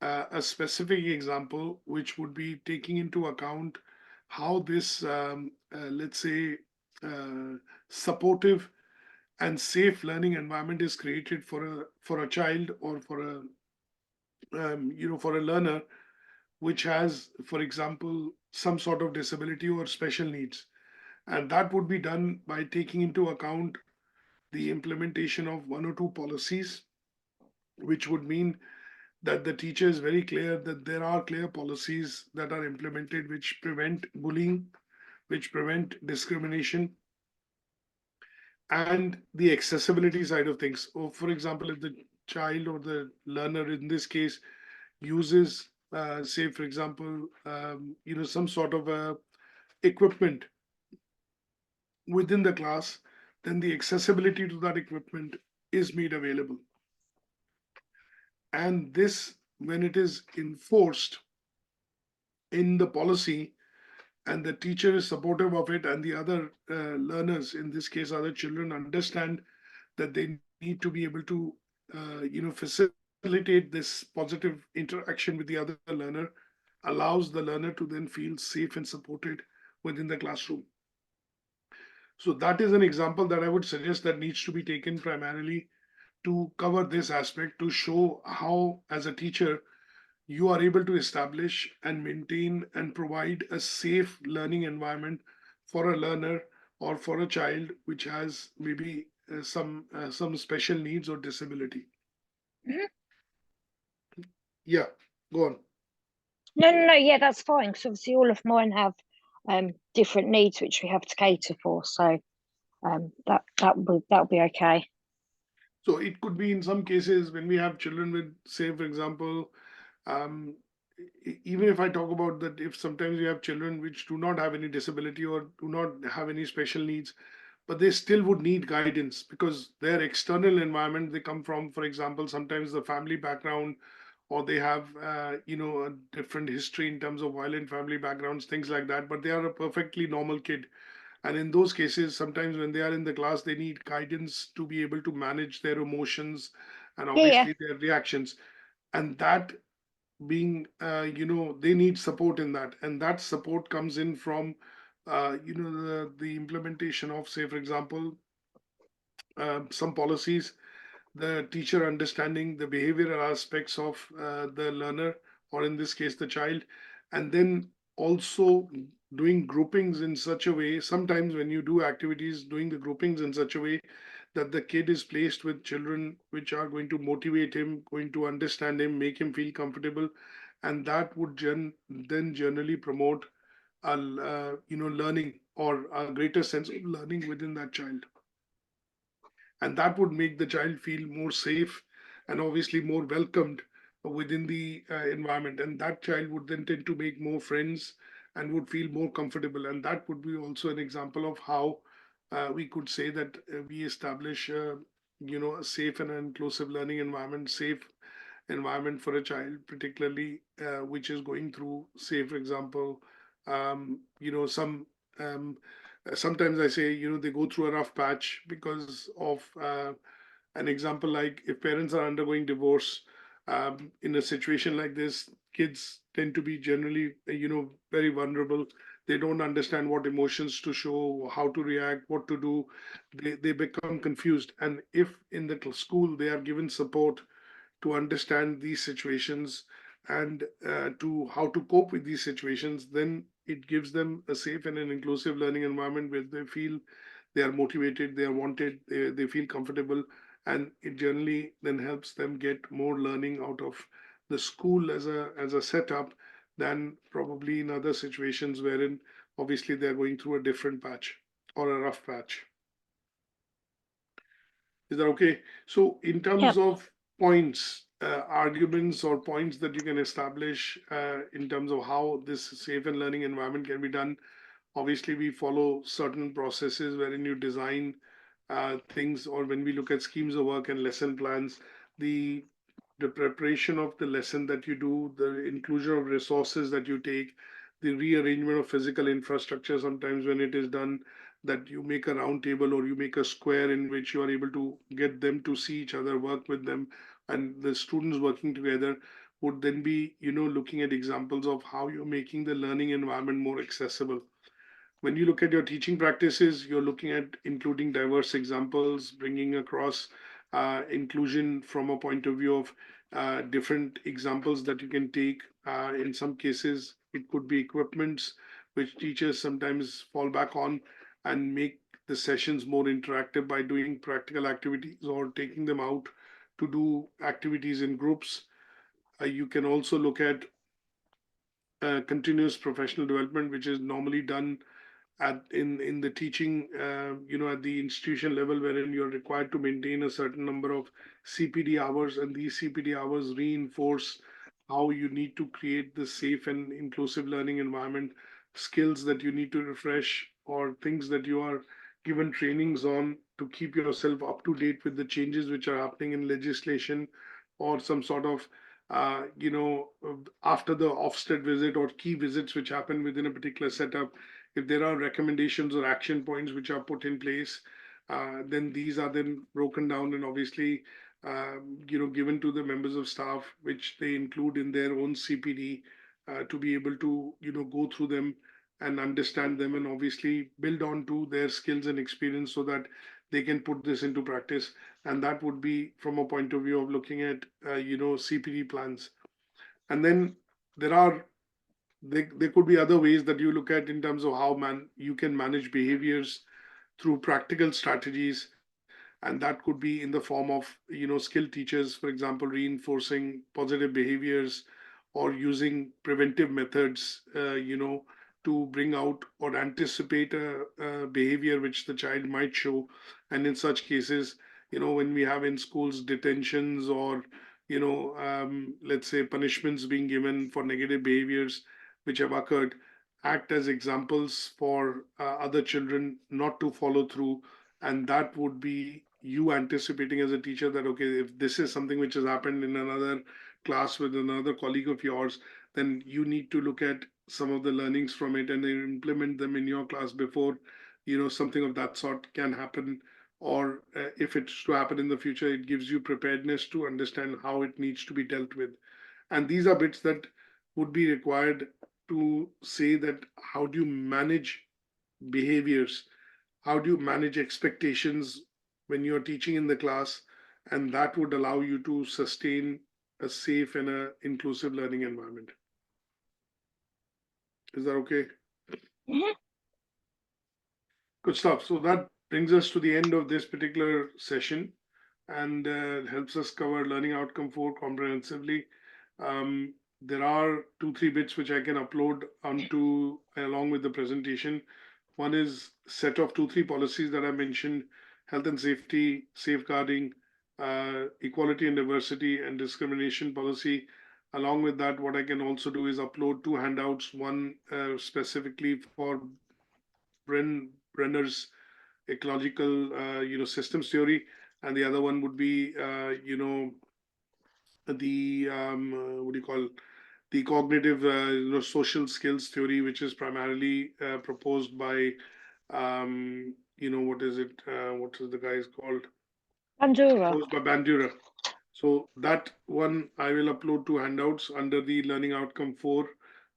a specific example which would be taking into account how this, let's say, supportive and safe learning environment is created for a child or for a for a learner which has, for example, some sort of disability or special needs. And that would be done by taking into account the implementation of one or two policies, which would mean that the teacher is very clear that there are clear policies that are implemented which prevent bullying, which prevent discrimination, and the accessibility side of things. Or, for example, if the child or the learner in this case uses, say, for example, some sort of equipment within the class, then the accessibility to that equipment is made available. And this, when it is enforced in the policy, and the teacher is supportive of it, and the other learners, in this case, other children, understand that they need to be able to, facilitate this positive interaction with the other learner, allows the learner to then feel safe and supported within the classroom. So that is an example that I would suggest that needs to be taken primarily to cover this aspect, to show how, as a teacher, you are able to establish and maintain and provide a safe learning environment for a learner or for a child which has maybe some special needs or disability. Mhm. Yeah, go on. No, yeah, that's fine. Because obviously all of mine have different needs which we have to cater for. So that'll be okay. So it could be in some cases when we have children with, say, for example, um, even if I talk about that, if sometimes we have children which do not have any disability or do not have any special needs, but they still would need guidance because their external environment they come from, for example, sometimes the family background, or they have, a different history in terms of violent family backgrounds, things like that, but they are a perfectly normal kid. And in those cases, sometimes when they are in the class, they need guidance to be able to manage their emotions and Yeah, yeah, obviously their reactions. And that being, they need support in that. And that support comes in from, the implementation of, say, for example, some policies, the teacher understanding the behavioral aspects of the learner, or in this case, the child, and then also doing groupings in such a way. Sometimes, when you do activities, doing the groupings in such a way that the kid is placed with children which are going to motivate him, going to understand him, make him feel comfortable, and that would then generally promote learning or a greater sense of learning within that child, and that would make the child feel more safe and obviously more welcomed within the environment, and that child would then tend to make more friends and would feel more comfortable, and that would be also an example of how we could say that we establish a safe and inclusive learning environment, safe environment for a child, particularly which is going through, say, for example, some um, sometimes I say, they go through a rough patch because of an example like if parents are undergoing divorce. In a situation like this, kids tend to be generally, very vulnerable. They don't understand what emotions to show, how to react, what to do. They become confused. And if in the school they are given support to understand these situations and to how to cope with these situations, then it gives them a safe and an inclusive learning environment where they feel they are motivated, they are wanted, they feel comfortable, and it generally then helps them get more learning out of the school as a setup than probably in other situations wherein obviously they're going through a different patch or a rough patch. Is that okay? So, in yeah. terms of points, arguments, or points that you can establish in terms of how this safe and learning environment can be done, obviously, we follow certain processes wherein you design things, or when we look at schemes of work and lesson plans, the the preparation of the lesson that you do, the inclusion of resources that you take, the rearrangement of physical infrastructure, sometimes when it is done, that you make a round table or you make a square in which you are able to get them to see each other, work with them, and the students working together would then be, looking at examples of how you're making the learning environment more accessible. When you look at your teaching practices, you're looking at including diverse examples, bringing across inclusion from a point of view of different examples that you can take. In some cases, it could be equipments which teachers sometimes fall back on and make the sessions more interactive by doing practical activities or taking them out to do activities in groups. You can also look at continuous professional development, which is normally done in the teaching, at the institution level, wherein you're required to maintain a certain number of CPD hours, and these CPD hours reinforce how you need to create the safe and inclusive learning environment, skills that you need to refresh, or things that you are given trainings on to keep yourself up to date with the changes which are happening in legislation, or some sort of after the Ofsted visit or key visits which happen within a particular setup, if there are recommendations or action points which are put in place, then these are then broken down and obviously, given to the members of staff, which they include in their own CPD, to be able to, go through them and understand them and obviously build on to their skills and experience so that they can put this into practice. And that would be from a point of view of looking at, CPD plans. And then there are there could be other ways that you look at in terms of how you can manage behaviors through practical strategies, and that could be in the form of skilled teachers, for example, reinforcing positive behaviors or using preventive methods, to bring out or anticipate a behavior which the child might show. And in such cases, when we have in schools detentions or let's say punishments being given for negative behaviors which have occurred, act as examples for other children not to follow through. And that would be you anticipating as a teacher that, okay, if this is something which has happened in another class with another colleague of yours, then you need to look at some of the learnings from it and then implement them in your class before, something of that sort can happen. Or if it's to happen in the future, it gives you preparedness to understand how it needs to be dealt with. And these are bits that would be required to say that how do you manage behaviors, how do you manage expectations when you're teaching in the class, and that would allow you to sustain a safe and a inclusive learning environment. Is that okay? Mhm. Good stuff. So that brings us to the end of this particular session and helps us cover learning outcome 4 comprehensively. There are 2-3 bits which I can upload onto along with the presentation. One is set of 2-3 policies that I mentioned: health and safety, safeguarding, equality and diversity, and discrimination policy. Along with that, what I can also do is upload 2 handouts, one specifically for Brenner's ecological, systems theory, and the other one would be, the what do you call, the cognitive, social skills theory, which is primarily proposed by, what is it? What is the guy's called? Bandura. Proposed by Bandura. So that one I will upload 2 handouts under the learning outcome 4,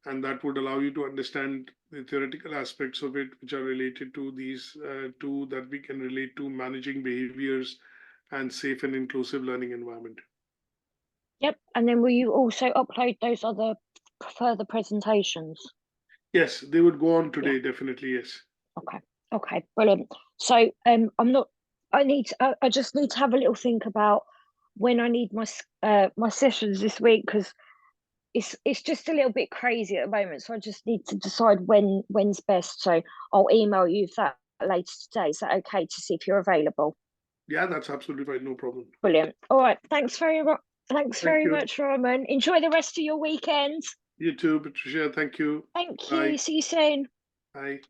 and that would allow you to understand the theoretical aspects of it, which are related to these 2 that we can relate to managing behaviors and safe and inclusive learning environment. Yep. And then will you also upload those other further presentations? Yes, they would go on today, definitely, yes. Okay. Okay. Brilliant. So I just need to have a little think about when I need my sessions this week, because it's just a little bit crazy at the moment. So I just need to decide when's best. So I'll email you that later today. Is that okay, to see if you're available? Yeah, that's absolutely fine, no problem. Brilliant. All right. Thanks very much. Thanks Thank very you. much, Roman. Enjoy the rest of your weekend. You too, Patricia. Thank you. Thank Bye. you. See you soon. Bye.